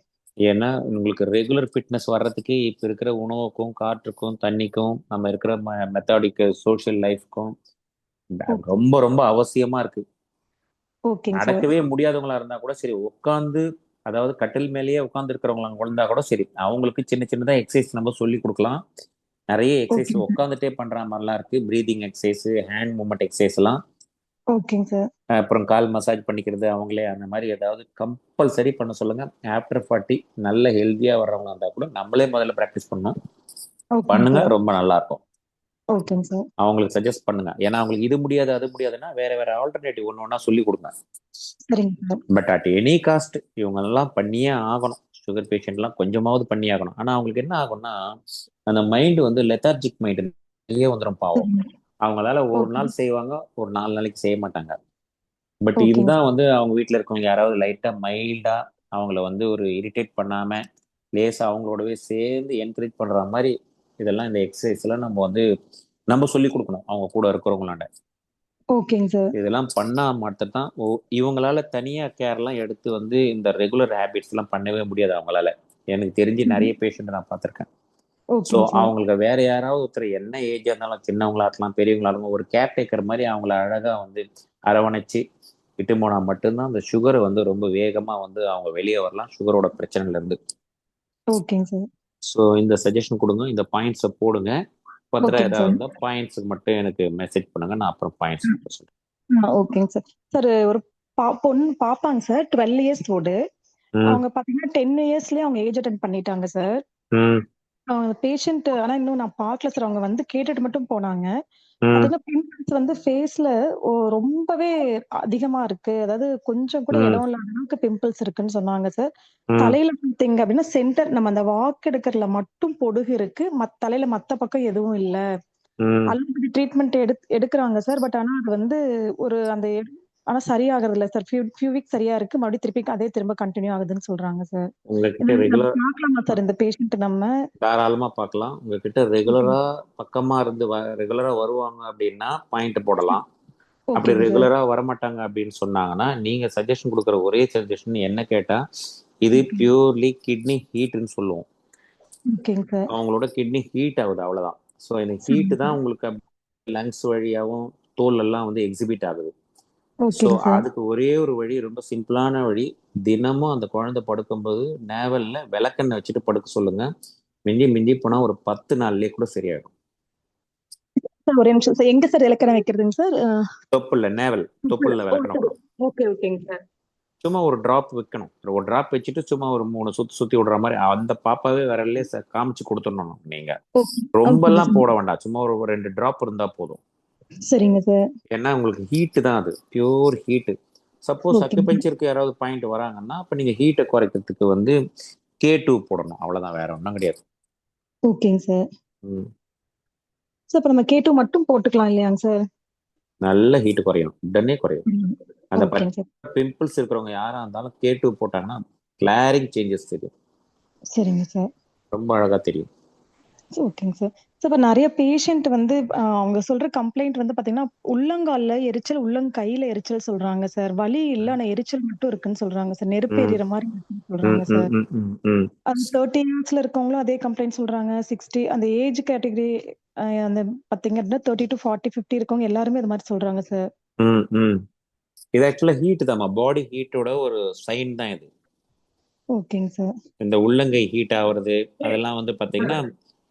ஏன்னா உங்களுக்கு ரெகுலர் ஃபிட்னஸ் வர்றதுக்கு இப்போ இருக்கிற உணவுக்கும் காற்றுக்கும் தண்ணிக்கும் நம்ம இருக்கிற மெத்தடிக்கு சோஷியல் லைஃப்க்கும் ரொம்ப ரொம்ப அவசியமா இருக்கு. ஓகேங்க சார். நடக்கவே முடியாதவங்களா இருந்தா கூட சரி, உட்காந்து அதாவது கட்டில் மேலேயே உட்காந்து இருக்கிறவங்களா இருந்தா கூட சரி, அவங்களுக்கு சின்ன சின்னதா எக்ஸசைஸ் நம்ம சொல்லி கொடுக்கலாம். நிறைய எக்ஸசைஸ் ஓகேங்க உட்காந்துட்டே பண்ற மாதிரிலாம் இருக்கு. Breathing exercise, hand movement exercise எல்லாம், ஓகேங்க சார். அப்புறம் கால் மசாஜ் பண்ணிக்கிறது அவங்களே, அந்த மாதிரி ஏதாவது கம்பல்சரி பண்ண சொல்லுங்க. ஆஃப்டர் 40 நல்ல ஹெல்த்தியா வர்றவங்க இருந்தா கூட நம்மளே முதல்ல ப்ராக்டிஸ் பண்ணணும். ஓகேங்க பண்ணுங்க, சார். ரொம்ப நல்லா இருக்கும். ஓகேங்க சார். அவங்களுக்கு சஜஸ்ட் பண்ணுங்க. ஏன்னா அவங்களுக்கு இது முடியாது அது முடியாதுன்னா வேற வேற ஆல்டர்னேட்டிவ் ஒன்று ஒன்றா சொல்லி கொடுங்க. சரிங்க sir. But at any cost இவங்க எல்லாம் பண்ணியே ஆகணும். சுகர் பேஷண்ட்லாம் கொஞ்சமாவது பண்ணி ஆகணும். ஆனா அவங்களுக்கு என்ன ஆகும்னா அந்த மைண்ட் வந்து லெத்தார்ஜிக் மைண்ட் நிறைய வந்துடும் பாவம். சரிங்க. அவங்களால ஒரு ஓகே. நாள் செய்வாங்க, ஒரு 4 நாளைக்கு செய்ய மாட்டாங்க. பட் ஓகேங்க இதுதான் சார். வந்து அவங்க வீட்டில் இருக்கவங்க யாராவது லைட்டா மைல்டா அவங்கள வந்து ஒரு இரிட்டேட் பண்ணாம லேசா அவங்களோடவே சேர்ந்து என்கரேஜ் பண்ற மாதிரி இதெல்லாம் இந்த எக்ஸசைஸ்ல நம்ம வந்து நம்ம சொல்லி கொடுக்கணும் அவங்க கூட இருக்கிறவங்களாண்ட. ஓகேங்க சார். இதெல்லாம் பண்ணா மட்டும்தான் இவங்களால தனியா கேர்லாம் எடுத்து வந்து இந்த ரெகுலர் ஹேபிட்ஸ் எல்லாம் பண்ணவே முடியாது அவங்களால. எனக்கு தெரிஞ்சு நிறைய பேஷண்ட் நான் பார்த்துருக்கேன். ஸோ ஓகேங்க சார். அவங்களுக்கு வேற யாராவது ஒருத்தர் என்ன ஏஜா இருந்தாலும், சின்னவங்களா இருக்கலாம் பெரியவங்களா இருக்கலாம், ஒரு கேர் டேக்கர் மாதிரி அவங்கள அழகா வந்து அரவணைச்சு விட்டு போனா மட்டும்தான் அந்த சுகரை வந்து ரொம்ப வேகமா வந்து அவங்க வெளியே வரலாம் சுகரோட பிரச்சனைல இருந்து. ஓகேங்க சார். ஸோ இந்த சஜஷன் கொடுங்க, இந்த பாயிண்ட்ஸை போடுங்க. பத்திரம் ஓகேங்க ஏதாவது சார். இருந்தால் பாயிண்ட்ஸுக்கு மட்டும் எனக்கு மெசேஜ் பண்ணுங்க, நான் அப்புறம் பாயிண்ட்ஸ் சொல்றேன். ஓகேங்க சார். சார் ஒரு பொண்ணு பாப்பாங்க சார், 12 இயர்ஸ் ஓடு. ம் அவங்க பாத்தீங்கன்னா 10 இயர்ஸ்லயே அவங்க ஏஜ் அட்டன் பண்ணிட்டாங்க சார். ம் பேஷண்ட் ஆனா இன்னும் நான் பார்க்கல சார். அவங்க வந்து கேட்டுட்டு மட்டும் போனாங்க. ம் பாத்தீங்கன்னா பிம்பிள்ஸ் வந்து ஃபேஸ்ல ரொம்பவே அதிகமா இருக்கு. அதாவது கொஞ்சம் கூட ம் இடம் இல்லாத அளவுக்கு பிம்பிள்ஸ் இருக்குன்னு சொன்னாங்க சார். ம் தலையில பாத்தீங்க அப்படின்னா சென்டர் நம்ம அந்த வாக்கு எடுக்கிறதுல மட்டும் பொடுகு இருக்கு. தலையில மத்த பக்கம் எதுவும் இல்ல. ம் அலோபதி ட்ரீட்மெண்ட் எடுக்குறாங்க சார். பட் ஆனா அது வந்து ஒரு அந்த ஆனா சரியாகிறது இல்ல சார். ஃபியூ வீக்ஸ் சரியா இருக்கு. மறுபடியும் திருப்பி அதே திரும்ப கண்டினியூ ஆகுதுன்னு சொல்றாங்க சார். உங்ககிட்ட ரெகுலர் பார்க்கலாமா சார் இந்த பேஷண்ட் நம்ம? தாராளமா பார்க்கலாம். உங்ககிட்ட ரெகுலரா பக்கமா இருந்து ரெகுலரா வருவாங்க அப்படின்னா பாயிண்ட் போடலாம். அப்படி ஓகேங்க சார். ரெகுலரா வரமாட்டாங்க அப்படின்னு சொன்னாங்கன்னா நீங்க சஜஷன் கொடுக்குற ஒரே சஜஷன் என்ன கேட்டா, இது பியூர்லி கிட்னி ஹீட்னு சொல்லுவோம். ஓகேங்க சார். அவங்களோட கிட்னி ஹீட் ஆகுது, அவ்வளவுதான். ஸோ இந்த சரிங்க ஹீட் தான் சார். உங்களுக்கு லங்ஸ் வழியாகவும் தோல் எல்லாம் வந்து எக்ஸிபிட் ஆகுது. ஸோ ஓகேங்க சார். அதுக்கு ஒரே ஒரு வழி, ரொம்ப சிம்பிளான வழி. தினமும் அந்த குழந்தை படுக்கும்போது நேவல்ல விளக்கெண்ணெய் வச்சுட்டு படுக்க சொல்லுங்க. மிஞ்சி மிஞ்சி போனா ஒரு 10 நாள்லயே கூட சரியாயிடும். சார் ஒரே நிமிஷம் சார். எங்க சார் இலக்கணம் வைக்கிறதுங்க சார்? தொப்புள்ள நேவல், தொப்புள்ள விளக்கணும். ஓகே ஓகேங்க சார். சும்மா ஒரு டிராப் வைக்கணும். ஒரு டிராப் வச்சுட்டு சும்மா ஒரு 3 சுத்தி விடுற மாதிரி அந்த பாப்பாவே விரல்லே காமிச்சு கொடுத்துடணும். நீங்க ரொம்ப எல்லாம் போட வேண்டாம், சும்மா ஒரு 2 டிராப் இருந்தா போதும். சரிங்க சார். ஏன்னா உங்களுக்கு ஹீட்டு தான், அது பியூர் ஹீட்டு. சப்போஸ் அக்குபஞ்சருக்கு யாராவது பாயிண்ட் வராங்கன்னா அப்ப நீங்க ஹீட்டை குறைக்கிறதுக்கு வந்து K2 போடணும், அவ்வளவுதான், வேற ஒன்றும் கிடையாது. ஓகேங்க சார். சார் இப்ப நம்ம K2 மட்டும் போட்டுக்கலாம் இல்லையாங்க சார்? நல்ல ஹீட் குறையும், உடனே குறையும். அந்த ஓகேங்க சார். பிம்பிள்ஸ் இருக்கிறவங்க யாரா இருந்தாலும் K2 போட்டாங்கன்னா கிளாரிங் சேஞ்சஸ் தெரியும். சரிங்க சார். ரொம்ப அழகா தெரியும். ஓகேங்க சார். சார் இப்ப நெறைய பேஷண்ட் வந்து அவங்க சொல்ற கம்ப்ளைண்ட் வந்து பாத்தீங்கன்னா, உள்ளங்கால்ல எரிச்சல், உள்ளங்கையில எரிச்சல் சொல்றாங்க சார். வலி இல்ல, ஆனா எரிச்சல் மட்டும் இருக்குன்னு சொல்றாங்க சார். நெருப்பு ம் எரியற மாரி இருக்குன்னு ம் சொல்றாங்க ம் சார். ம் ம் ம் அது 30 இயர்ஸ்ல இருக்கவங்களும் அதே கம்ப்ளைண்ட் சொல்றாங்க. 60 அந்த ஏஜ் கேட்டகரி அந்த பாத்தீங்க அப்படின்னா 30 to 40, 50 இருக்கவங்க எல்லாருமே அது மாரி சொல்றாங்க சார். ம் ம் இது ஆக்சுவலா ஹீட் தாம்மா, பாடி ஹீட்டோட ஒரு சைன் தான் இது. ஓகேங்க சார். இந்த உள்ளங்கை ஹீட் ஆகுறது அதெல்லாம் வந்து பாத்தீங்கன்னா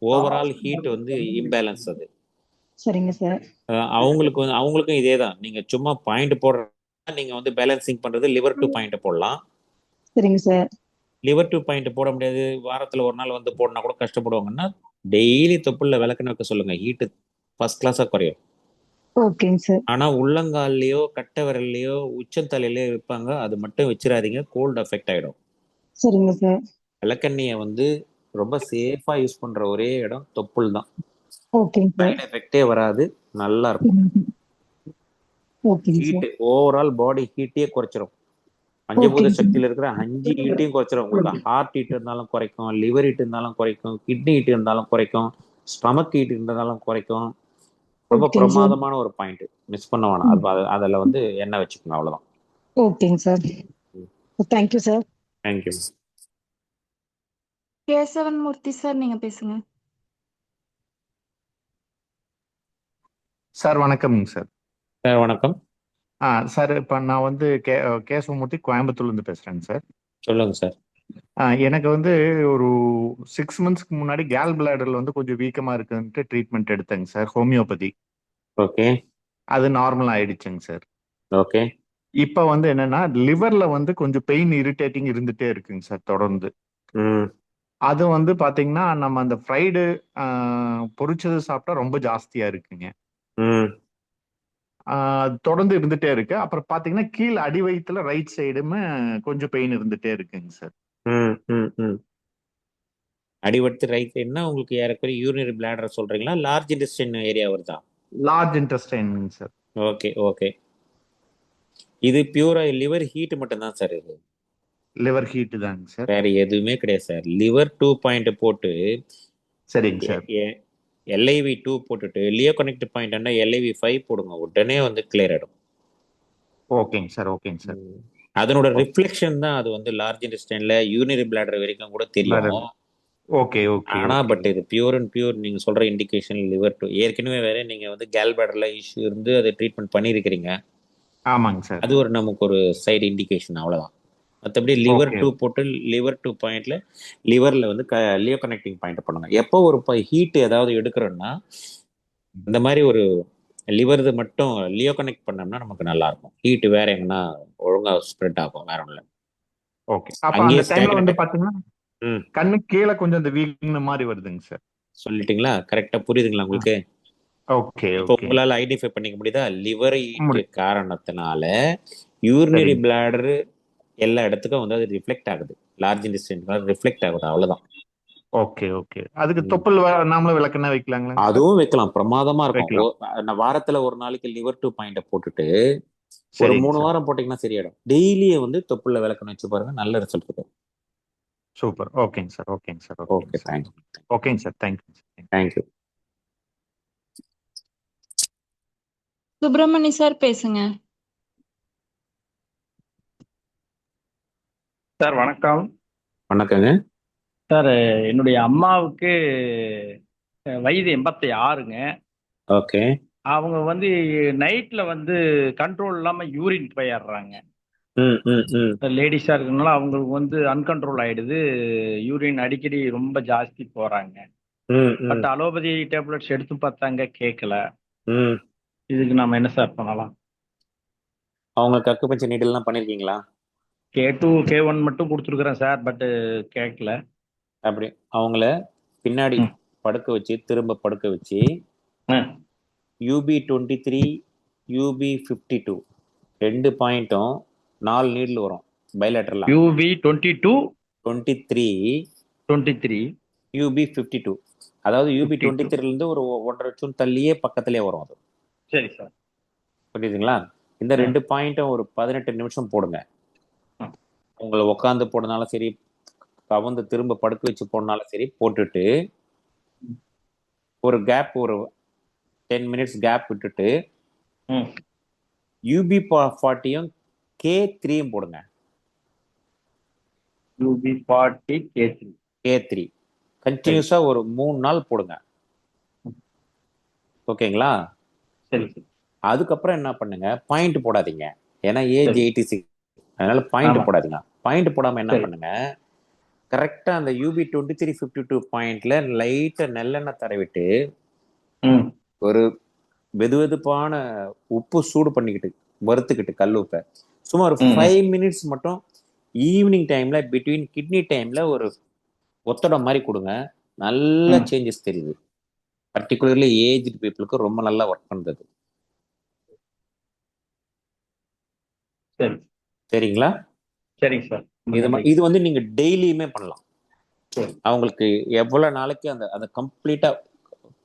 ஓவரால் ஹீட் வந்து இம்பேலன்ஸ் அது. சரிங்க சார். அவங்களுக்கும் இதே தான். நீங்க சும்மா பாயிண்ட் போடுற நீங்க வந்து பேலன்சிங் பண்றது லிவர் டு பாயிண்ட் போடலாம். சரிங்க சார். லிவர் டு பாயிண்ட் போட முடியாது, வாரத்துல ஒரு நாள் வந்து போடனா கூட கஷ்டப்படுவாங்கன்னா டெய்லி தொப்புள்ள விளக்குன்னு வைக்க சொல்லுங்க. ஹீட்டு ஃபர்ஸ்ட் கிளாஸா குறையும். ஓகேங்க சார். ஆனா உள்ளங்கால்லையோ கட்டை விரல்லையோ உச்சந்தலையிலயோ வைப்பாங்க, அது மட்டும் வச்சிடாதீங்க, கோல்டு அஃபெக்ட் ஆயிடும். சரிங்க சார். விளக்கெண்ணெயை வந்து ரொம்ப சேஃபா யூஸ் பண்ற ஒரே இடம் தொப்புள் தான். ஓகேங்க சார். சைடு எஃபெக்டே வராது, நல்லா இருக்கும். ஓகேங்க ஹீட் சார். ஓவரால் பாடி ஹீட்டே குறைச்சிரும். பஞ்சபூத ஓகேங்க சார். சக்தியில இருக்கிற 5 ஹீட்டையும் குறைச்சிரும். உங்களுக்கு ஹார்ட் ஹீட் இருந்தாலும் குறைக்கும், லிவர் ஹீட் இருந்தாலும் குறைக்கும், கிட்னி ஹீட் இருந்தாலும் குறைக்கும், ஸ்டமக் ஹீட் இருந்தாலும் குறைக்கும். ரொம்ப ஓகேங்க சார். பிரமாதமான ஒரு பாயிண்ட், மிஸ் பண்ண வேணாம். அதுல வந்து எண்ணெய் வச்சுக்கணும், அவ்வளவுதான். ஓகேங்க sir. Thank you sir. Thank you. Kesavan Murthy sir, நீங்க பேசுங்க. சார் வணக்கம்ங்க சார். சார் வணக்கம். சார் இப்போ நான் வந்து கேசவமூர்த்தி கோயம்புத்தூர்லேருந்து பேசுகிறேங்க சார். சொல்லுங்க சார். எனக்கு வந்து ஒரு 6 மந்த்ஸ்க்கு முன்னாடி கேல் பிளாடரில் வந்து கொஞ்சம் வீக்கமாக இருக்குன்ட்டு ட்ரீட்மெண்ட் எடுத்தேங்க சார், ஹோமியோபதி. ஓகே. அது நார்மல் ஆயிடுச்சுங்க சார். ஓகே. இப்போ வந்து என்னன்னா லிவர்ல வந்து கொஞ்சம் பெயின் இரிட்டேட்டிங் இருந்துட்டே இருக்குங்க சார் தொடர்ந்து. அது வந்து பாத்தீங்கன்னா நம்ம அந்த ஃப்ரைடு பொரிச்சது சாப்பிட்டா ரொம்ப ஜாஸ்தியா இருக்குங்க. தொடர்ந்து இருந்துட்டே இருக்கு. அப்புறம் பாத்தீங்கன்னா கீழே அடி வயிற்றுல ரைட் சைடுமே கொஞ்சம் பெயின் இருந்துட்டே இருக்குங்க சார். அடிவடுத்து ரைட் சைடுனா உங்களுக்கு ஏறக்குறைய யூரினரி பிளாடர் சொல்றீங்களா, லார்ஜ் இன்டெஸ்டைன் ஏரியா வருதா? Large intestine sir. Okay okay. இது பியூரா லிவர் ஹீட் மட்டும் தான் சார். இது லிவர் ஹீட் தாங்க சார், வேற எதுவுமே கிடையாது சார். லிவர் 2 பாயிண்ட் போட்டு சரிங்க சார். LIV 2 போட்டுட்டு லியோ கனெக்ட் பாயிண்ட் LIV 5 போடுங்க, உடனே வந்து கிளியர் ஆயிடும். ஓகேங்க சார். ஓகேங்க சார். அதனோட ரிஃப்ளெக்ஷன் தான் அது வந்து லார்ஜ் இன்டெஸ்டைன்ல யூரினரி பிளாடர் வரைக்கும் கூட தெரியும். Okay okay. ஆனா பட் இது பியூர் அண்ட் பியூர் நீங்க சொல்ற இண்டிகேஷன் லிவர் 2. ஏற்கனவே வேற நீங்க வந்து கேல் பிளாடர்ல இஷ்யூ இருந்து அதை ட்ரீட்மெண்ட் பண்ணியிருக்கிறீங்க. ஆமாங்க சார். அது ஒரு நமக்கு ஒரு சைடு இண்டிகேஷன், அவ்வளவுதான். மற்றபடி லிவர் 2 போட்டு லிவர் 2 பாயிண்ட்ல லிவர்ல வந்து லியோ கனெக்டிங் பாயிண்ட் பண்ணுங்க. எப்போ ஒரு ஹீட் ஏதாவது எடுக்கிறோம்னா இந்த மாதிரி ஒரு லிவர் மட்டும் லியோ கனெக்ட் பண்ணோம்னா நமக்கு நல்லா இருக்கும். ஹீட் வேற எங்கன்னா ஒழுங்கா ஸ்ப்ரெட் ஆகும், வேற ஒண்ணுல. ஓகே. அப்ப அந்த டைம்ல வந்து பாத்தீங்கன்னா கண்ணு கீழே கொஞ்சம் அந்த வீக்ன மாதிரி வருதுங்க சார். சொல்லிட்டீங்களா? கரெக்டா புரியுதுங்களா உங்களுக்கு? ஓகே. இப்போ உங்களால ஐடென்டிஃபை பண்ணிக்க முடியுதா? லிவர் ஹீட் காரணத்தினால யூரினரி பிளாடர் எல்லா இடத்துக்கும் வந்து அது ரிஃப்ளெக்ட் ஆகுது, லார்ஜ் இன்டெஸ்டைன் ரிஃப்ளெக்ட் ஆகுது, அவ்வளவுதான். Okay okay. அதுக்கு தொப்புள் நாமளும் விளக்கெண்ணெய் வைக்கலாங்களா? அதுவும் வைக்கலாம், பிரமாதமா இருக்கும். வாரத்துல ஒரு நாளைக்கு லிவர் 2 பாயிண்ட் போட்டுட்டு ஒரு 3 வாரம் போட்டீங்கன்னா சரியாயிடும். டெய்லியே வந்து தொப்புள்ள விளக்கெண்ணெய் வச்சு பாருங்க, நல்ல ரிசல்ட் இருக்கும். சூப்பர். ஓகேங்க சார். ஓகேங்க சார். Okay, thank you. ஓகேங்க sir. Thank you. Thank you. Subramani sir பேசுங்க. சார் வணக்கம். வணக்கங்க சார். என்னுடைய அம்மாவுக்கு வயது 86ங்க. ஓகே. அவங்க வந்து நைட்ல வந்து கண்ட்ரோல் இல்லாம யூரின் போயிடுறாங்க. லேடிஸா இருக்கனால அவங்களுக்கு வந்து அன்கண்ட்ரோல் ஆயிடுது. யூரின் அடிக்கடி ரொம்ப ஜாஸ்தி போறாங்க. பட் அலோபதி டேப்லெட்ஸ் எடுத்து பார்த்தாங்க, கேட்கல. இதுக்கு நாம என்ன சார் பண்ணலாம்? அவங்களுக்கு அக்குபஞ்சர் நீடில்லாம் பண்ணிருக்கீங்களா? K2 K1 மட்டும் கொடுத்துருக்குறேன் சார், பட் கேட்கல. அப்படி அவங்கள பின்னாடி படுக்க வச்சு திரும்ப படுக்க வச்சு UB23 UB52 2 பாயிண்ட்டும் 4 நீடில் வரும் பைலேட்டரலா. UB22 23 UB52, அதாவது UB23 இருந்து ஒரு 1.5 சூன் தள்ளியே பக்கத்திலே வரும் அது. சரி சார். புரியுதுங்களா? இந்த 2 பாயிண்ட்டும் ஒரு 18 நிமிஷம் போடுங்க. உங்களை உட்காந்து போடுறதுனாலும் சரி, கவந்து திரும்ப படுக்க வச்சு போனாலும் சரி, போட்டுட்டு ஒரு கேப், ஒரு 10 minutes கேப் விட்டுட்டு UB40யும் K3யும் போடுங்க. UB40 K3 கண்டினியூஸா ஒரு 3 நாள் போடுங்க. ஓகேங்களா? சரி. அதுக்கப்புறம் என்ன பண்ணுங்க, பாயிண்ட் போடாதீங்க. ஏன்னா ஏஜ் 86, அதனால பாயிண்ட் போடாதீங்க. பாயிண்ட் போடாம என்ன பண்ணுங்க, கரெக்டா அந்த UB2352 பாயிண்ட்ல லைட்டா நல்லெண்ணெய் தடவிட்டு ஒரு வெதுவெதுப்பான உப்பு சூடு பண்ணிக்கிட்டு வறுத்துக்கிட்டு கல் உப்பை சும்மா ஒரு 5 minutes மட்டும் ஈவினிங் டைம்ல பிட்வீன் கிட்னி டைம்ல ஒரு ஒத்தடம் மாதிரி கொடுங்க. நல்ல சேஞ்சஸ் தெரியுது. பர்டிகுலர்லி ஏஜ்டு பீப்புளுக்கு ரொம்ப நல்லா ஒர்க் பண்றது. சரிங்களா? சரிங்க சார். இது வந்து நீங்க டெய்லியுமே பண்ணலாம். அவங்களுக்கு எவ்வளவு நாளைக்கு அந்த அந்த கம்ப்ளீட்டா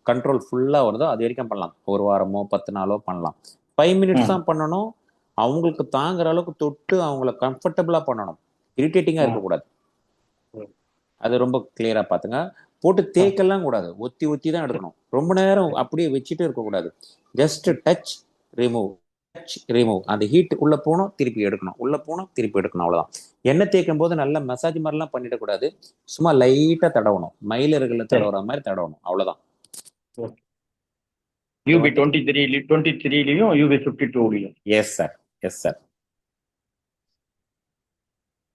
கண்ட்ரோல் ஃபுல்லா வருதோ அது வரைக்கும் பண்ணலாம். ஒரு வாரமோ 10 நாளோ பண்ணலாம். 5 minutes தான் பண்ணணும். அவங்களுக்கு தாங்குற அளவுக்கு தொட்டு அவங்கள கம்ஃபர்டபுளா பண்ணணும். இரிட்டேட்டிங்கா இருக்கக்கூடாது. அது ரொம்ப கிளியரா பாத்துங்க. போட்டு தேக்கெல்லாம் கூடாது, ஒத்தி ஒத்தி தான் எடுக்கணும். ரொம்ப நேரம் அப்படியே வச்சுட்டு இருக்கக்கூடாது. Just touch remove, touch remove. அந்த ஹீட் உள்ள போனோம், திருப்பி எடுக்கணும், உள்ள போனோம், திருப்பி எடுக்கணும். அவ்வளவுதான். எண்ணெய் தேய்க்கும் போது நல்ல மசாஜ் மாதிரிலாம் பண்ணிடக்கூடாது. சும்மா லைட்டா தடவணும், மயிலறுகளை தடவுற மாதிரி தடவணும். அவ்வளவுதான். UB23லையும் UB52லையும். Yes sir, yes sir.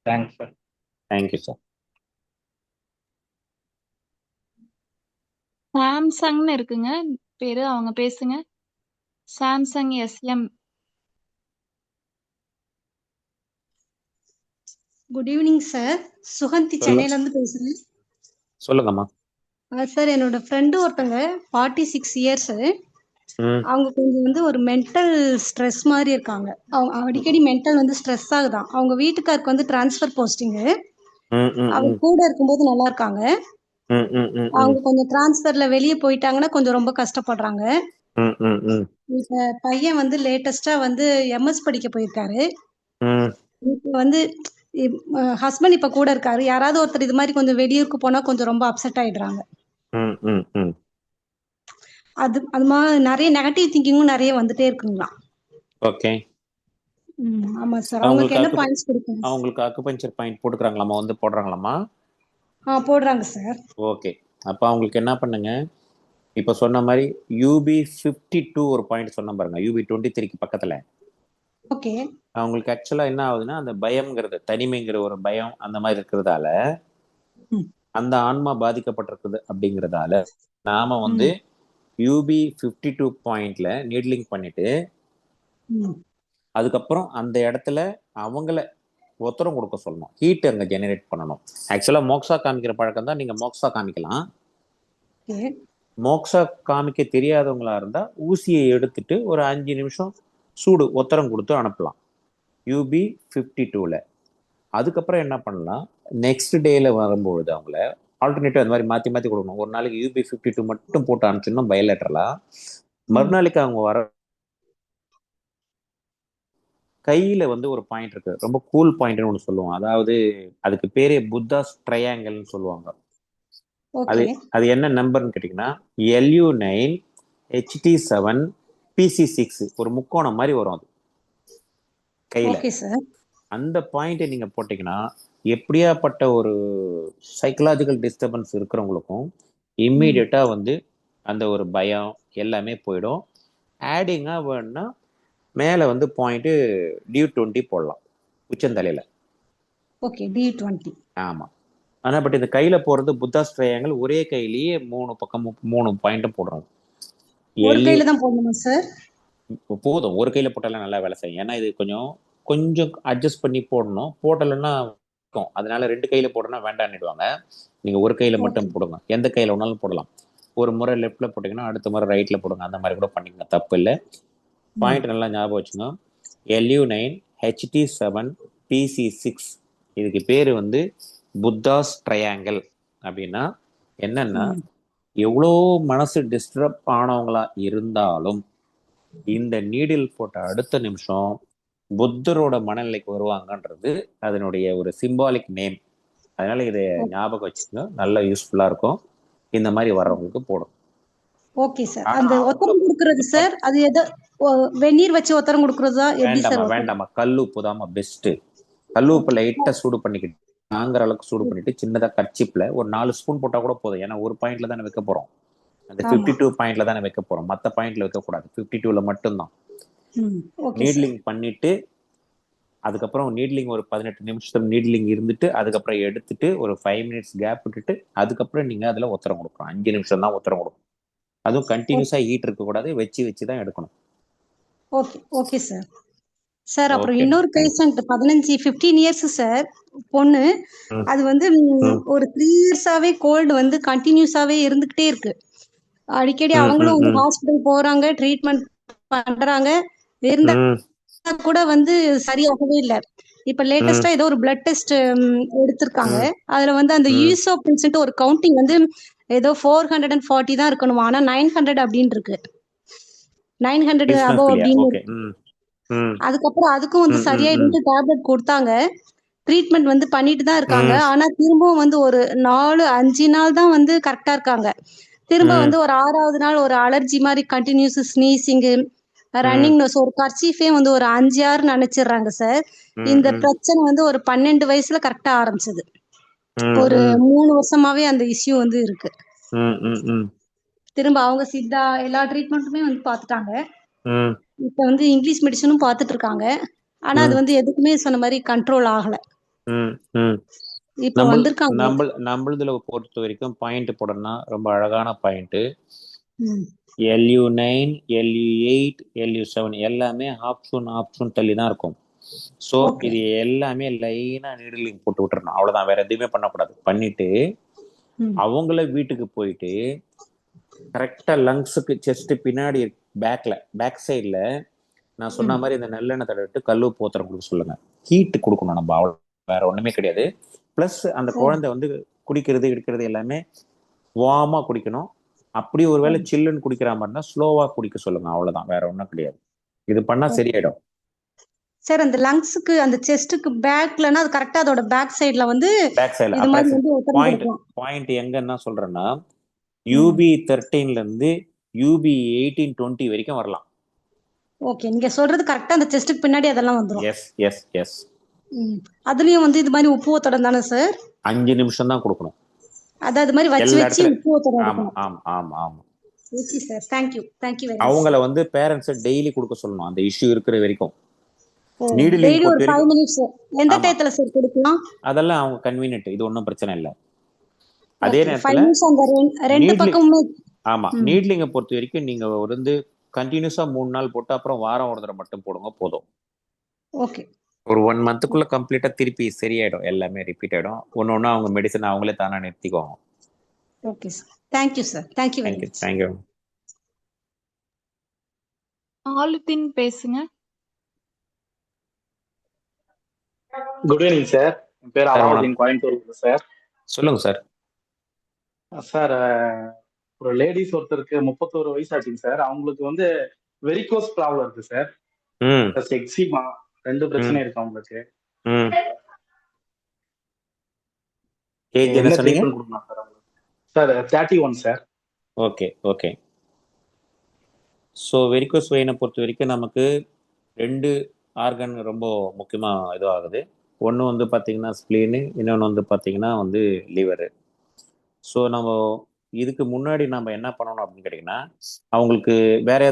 Thanks sir. Thank you sir. சாம்சங்னு இருக்குங்க பேரு, அவங்க பேசுங்க. Samsung SM. Good evening sir. Suganthi சென்னையில இருந்து பேசுறேன். சொல்லுங்கம்மா. சார், என்னோட ஃப்ரெண்டு ஒருத்தங்க 46 இயர்ஸ். அவங்க கொஞ்சம் வந்து ஒரு மென்டல் ஸ்ட்ரெஸ் மாதிரி இருக்காங்க. அவங்க அடிக்கடி மென்டல் வந்து ஸ்ட்ரெஸ் ஆகுதான். அவங்க வீட்டுக்காருக்கு வந்து டிரான்ஸ்ஃபர் போஸ்டிங்கு. அவங்க கூட இருக்கும்போது நல்லா இருக்காங்க. அவங்க கொஞ்சம் டிரான்ஸ்ஃபர்ல வெளியே போயிட்டாங்கன்னா கொஞ்சம் ரொம்ப கஷ்டப்படுறாங்க. இப்ப பையன் வந்து லேட்டஸ்டா வந்து MS படிக்க போயிருக்காரு. இப்ப வந்து ஹஸ்பண்ட் இப்ப கூட இருக்காரு. யாராவது ஒருத்தர் இது மாதிரி கொஞ்சம் வெளியூருக்கு போனா கொஞ்சம் ரொம்ப அப்செட் ஆயிடுறாங்க. அது அது மாதிரி நிறைய நெகட்டிவ் திங்கிங்கும் நிறைய வந்துட்டே இருக்குங்களா? ஓகே. ஆமா சார். அவங்களுக்கு என்ன பாயிண்ட்ஸ் கொடுக்கணும்? அவங்களுக்கு அக்குபஞ்சர் பாயிண்ட் போட்டுக்கறாங்களாமா, வந்து போடுறாங்களாமா? போடுறாங்க சார். ஓகே. அப்ப அவங்களுக்கு என்ன பண்ணுங்க, இப்ப சொன்ன மாதிரி UB52 ஒரு பாயிண்ட் சொன்ன பாருங்க, UB23க்கு பக்கத்துல. ஓகே. அவங்களுக்கு ஆக்சுவலா என்ன ஆகுதுன்னா, அந்த பயம்ங்கிறது, தனிமைங்கிற ஒரு பயம் அந்த மாதிரி இருக்கிறதால, அந்த ஆன்மா பாதிக்கப்பட்டிருக்குது. அப்படிங்கிறதால நாம வந்து UB52 பாயிண்ட்ல நீட்லிங் பண்ணிட்டு அதுக்கப்புறம் அந்த இடத்துல அவங்கள ஒத்தரம் கொடுக்க சொல்லணும். ஹீட் அங்க ஜெனரேட் பண்ணணும். ஆக்சுவலா மோக்ஸா காமிக்கிற பழக்கம் தான். நீங்க மோக்ஸா காமிக்கலாம். மோக்ஸா காமிக்க தெரியாதவங்களா இருந்தா ஊசியை எடுத்துட்டு ஒரு 5 நிமிஷம் சூடு ஒத்தரம் கொடுத்து அனுப்பலாம் UB52ல. அதுக்கப்புறம் என்ன பண்ணலாம், நெக்ஸ்ட் டேல வரும்பொழுது அவங்கள ஆல்டர்னேட்டிவ் அந்த மாதிரி மாத்தி மாத்தி கொடுக்கணும். ஒரு நாளைக்கு UB52 மட்டும் போட்டு அனுப்பிச்சிடணும் பயலேட்டரலா. மறுநாளைக்கு அவங்க வர கையில வந்து ஒரு பாயிண்ட் இருக்கு, ரொம்ப கூல் பாயிண்ட்னு ஒன்று சொல்லுவோம். அதாவது அதுக்கு பேரே புத்தாஸ் ட்ரையாங்கிள்னு சொல்லுவாங்க. அது என்ன நம்பர்னு கேட்டீங்கன்னா LU9 HT7 PC6, ஒரு முக்கோணம் மாதிரி வரும் அது கையில. அந்த பாயிண்டை நீங்க போட்டீங்கன்னா எப்படியாப்பட்ட ஒரு சைக்கலாஜிக்கல் டிஸ்டர்பன்ஸ் இருக்கிறவங்களுக்கும் இம்மீடியட்டா வந்து அந்த ஒரு பயம் எல்லாமே போயிடும். ஆடிங்கா வேணும்னா மேல வந்து பாயிண்ட் D20 போடலாம் உச்சந்தலையில. Okay, D20. ஆமா. ஆனா பட் இந்த கையில போறது புத்தாஸ் ட்ரையாங்கிள், ஒரே கையிலேயே 3 பக்கமும் 3 பாயிண்ட்டும் போடுறோம். ஒரு கையில தான் போடணுமா சார்? போதும், ஒரு கையில போட்டாலும் நல்லா வேலை செய்யும். ஏன்னா இது கொஞ்சம் அட்ஜஸ்ட் பண்ணி போடணும். போடலைன்னா அதனால 2 கையில போடணும்னா வேண்டான்னுடுவாங்க. நீங்க ஒரு கையில மட்டும் போடுங்க. எந்த கையில வேணாலும் போடலாம். ஒரு முறை லெஃப்ட்ல போட்டீங்கன்னா அடுத்த முறை ரைட்ல போடுங்க. அந்த மாதிரி கூட பண்ணிக்கங்க, தப்பு இல்லை. பாயிண்ட் நல்லா ஞாபகம் வச்சுங்க. LU9 HT7 PC6. இதுக்கு பேரு வந்து புத்தாஸ் ட்ரையாங்கிள். அப்படின்னா என்னன்னா, எவ்வளோ மனசு டிஸ்டர்ப் ஆனவங்களா இருந்தாலும் இந்த நீடில் போட்ட அடுத்த நிமிஷம் புத்தரோட மனநிலைக்கு வருவாங்கன்றது அதனுடைய ஒரு சிம்பாலிக் நேம். அதனால இதை ஞாபகம் வச்சுக்கோங்க, நல்ல யூஸ்ஃபுல்லா இருக்கும். இந்த மாதிரி வர்றவங்களுக்கு போடும். Okay sir. அந்த ஒத்தரம் கொடுக்கறது சார், அது எதோ வெந்நீர் வச்சு ஒத்தரம் கொடுக்கறதா எப்படி சார்? வேண்டாமா கல்லுப்பு தாமா பெஸ்ட். கல்லுப்பு லைட்டா சூடு பண்ணிக்கிட்டு தாங்குற அளவுக்கு சூடு பண்ணிட்டு சின்னதா கர்ச்சிப்ல ஒரு 4 ஸ்பூன் போட்டா கூட போதும். ஏன்னா ஒரு பாயிண்ட்ல தானே வைக்க போறோம், அந்த 52 பாயிண்ட்ல தானே வைக்க போறோம், மற்ற பாயிண்ட்ல வைக்க கூடாது, 52ல மட்டும்தான். நீட்லிங் பண்ணிட்டு அதுக்கப்புறம் நீட்லிங் ஒரு 18 நிமிஷம் நீட்லிங் இருந்துட்டு அதுக்கப்புறம் எடுத்துட்டு ஒரு 5 மினிட்ஸ் கேப் விட்டுட்டு அதுக்கப்புறம் நீங்க அதுல ஒத்தரம் கொடுக்கணும். 5 நிமிஷம் தான் ஒத்தரம் கொடுக்கணும். அதுவும் கண்டினியூஸா ஹீட் இருக்க கூடாது, வச்சு தான் எடுக்கணும். Okay okay sir. சார் அப்புறம் இன்னொரு பேஷண்ட் 15 இயர்ஸ் சார், பொண்ணு. அது வந்து ஒரு 3 இயர்ஸாவே கோல்டு வந்து கண்டினியூஸாவே இருந்துகிட்டே இருக்கு. அடிக்கடி அவங்களும் வந்து ஹாஸ்பிட்டல் போறாங்க, ட்ரீட்மெண்ட் பண்றாங்க, இருந்தா கூட வந்து சரியாகவே இல்ல. இப்ப லேட்டஸ்டா ஏதோ ஒரு பிளட் டெஸ்ட் எடுத்திருக்காங்க. அதுல வந்து அந்த ஈசோப்ரின்ஸ் ஒரு கவுண்டிங் வந்து ஏதோ 440 தான் இருக்கணுமா, ஆனா 900 அப்படின்னு இருக்கு. 900 அபோவ் அப்படின்னு இருக்கு. அதுக்கப்புறம் அதுக்கும் வந்து சரியாயிட்டு டேப்லெட் கொடுத்தாங்க, ட்ரீட்மெண்ட் வந்து பண்ணிட்டு தான் இருக்காங்க. ஆனா திரும்பவும் வந்து ஒரு 4-5 நாள் தான் வந்து கரெக்டா இருக்காங்க. திரும்ப வந்து ஒரு 6வது நாள் ஒரு அலர்ஜி மாதிரி கண்டினியூஸ் ஸ்னீசிங், ரன்னிங் நோஸ், ஒரு கர்ச்சீஃபே வந்து ஒரு 5-6 நினைச்சிடுறாங்க சார். இந்த பிரச்சனை வந்து ஒரு 12 வயசுல கரெக்டா ஆரம்பிச்சது. ஒரு 3 வருஷமாவே அந்த இஷ்யூ வந்து இருக்கு. திரும்ப அவங்க சித்தா எல்லா ட்ரீட்மெண்ட்டுமே வந்து பாத்துட்டாங்க. இப்ப வந்து இங்கிலீஷ் மெடிசனும் பாத்துட்டு இருக்காங்க. ஆனா அது வந்து எதுக்குமே சொன்ன மாதிரி கண்ட்ரோல் ஆகல. இப்ப வந்திருக்காங்க. நம்மளதுல பொறுத்த வரைக்கும் பாயிண்ட் போடணும்னா ரொம்ப அழகான பாயிண்ட். LU9, LU8, LU7 எல்லாமே ஆப்ஷன் தள்ளி தான் இருக்கும். ஸோ இது எல்லாமே லைனா நீடிலிங் போட்டு விட்டுறணும், அவ்வளவுதான். வேற எதுவுமே பண்ணக்கூடாது. பண்ணிட்டு அவங்கள வீட்டுக்கு போயிட்டு கரெக்டா லங்ஸுக்கு செஸ்ட் பின்னாடி பேக் சைட்ல நான் சொன்ன மாதிரி இந்த நல்லெண்ணெய் தடவிட்டு கல்லுப்பு ஒத்தரம் கொடுக்க சொல்லுங்க. ஹீட் கொடுக்கணும் நம்ம, அவ்வளோ, வேற ஒண்ணுமே கிடையாது. பிளஸ் அந்த குழந்தை வந்து குடிக்கிறது எடுக்கிறது எல்லாமே வார்மா குடிக்கணும். அப்படி ஒருவேளை சில்லுன்னு குடிக்கிற மாதிரி இருந்தா ஸ்லோவா குடிக்க சொல்லுங்க, அவ்வளவுதான். வேற ஒண்ணும் கிடையாது. இது பண்ணா சரியாயிடும் சார். அந்த லங்ஸ்க்கு அந்த செஸ்ட்க்கு பேக்லனா அது கரெக்ட்டா அதோட பேக் சைடுல வந்து பேக் சைடுல இது மாதிரி வந்து ஒத்தரம் கொடுக்கலாம். பாயிண்ட் எங்கன்னா சொல்றேன்னா UB13ல இருந்து UB18-20 வரைக்கும் வரலாம். ஓகே, நீங்க சொல்றது கரெக்ட்டா அந்த செஸ்ட்க்கு பின்னாடி அதெல்லாம் வந்துரும். எஸ். அதுலயும் வந்து இது மாதிரி உப்பு ஒத்தடம் தானே சார்? 5 நிமிஷம் தான் கொடுக்கணும். அது மாதிரி வச்சு உப்பு ஒத்தடம் எடுக்கணும். ஆமா. Okay sir, thank you very much. அவங்கள வந்து பேரண்ட்ஸ் டெய்லி கொடுக்க சொல்லணும், அந்த இஷ்யூ இருக்கிற வரைக்கும். டெய்லி ஒரு 5 மினிட்ஸ். எந்த டயத்துல சார் கொடுக்கலாம்? அதெல்லாம் அவங்க கன்வீனியன்ட், இது ஒன்றும் பிரச்சனை இல்லை. அதே நேரத்துல 5 நிமிஷம் அந்த ரெண்டு பக்கமுமே. ஆமா, நீட்லிங்க பொறுத்த வரைக்கும் நீங்க வந்து கண்டினியூஸா 3 நாள் போட்டு அப்புறம் வாரம் ஒரு தடவை மட்டும் போடுங்க, போதும். ஓகே, ஒரு 1 மந்த்துக்குள்ள கம்ப்ளீட்டா திருப்பி சரியாயிடும், எல்லாமே ரிப்பீட் ஆயிடும். ஒன்னொன்னு அவங்க மெடிசன் அவங்களே தானா நிறுத்திக்குவாங்க. Okay sir, thank you sir, thank you very much. Thank you. Alaudeen பேசுங்க. Good evening sir. என் பேர் அலாவுதீன், கோயம்புத்தூர் சார். சொல்லுங்க சார். சார், ஒரு லேடிஸ் ஒருத்தருக்கு 31 வயசு ஆச்சுங்க சார். அவங்களுக்கு வந்து வெரிகோஸ் ப்ராப்ளம் இருக்கு சார். எக்ஸிமா, 2 பிரச்சனை இருக்கு அவங்களுக்கு. என்ன சொன்னீங்க sir? 31 sir. Okay. So varicose வெயினை பொறுத்த வரைக்கும் நமக்கு 2 ஆர்கன் ரொம்ப முக்கியமாக இதுவாகுது. ஒன்று வந்து பார்த்தீங்கன்னா ஸ்ப்ளீனு, இன்னொன்று வந்து பார்த்தீங்கன்னா வந்து லிவரு. ஸோ நம்ம இதுக்கு முன்னாடி நம்ம என்ன பண்ணணும் அப்படின்னு கேட்டிங்கன்னா, அவங்களுக்கு வேற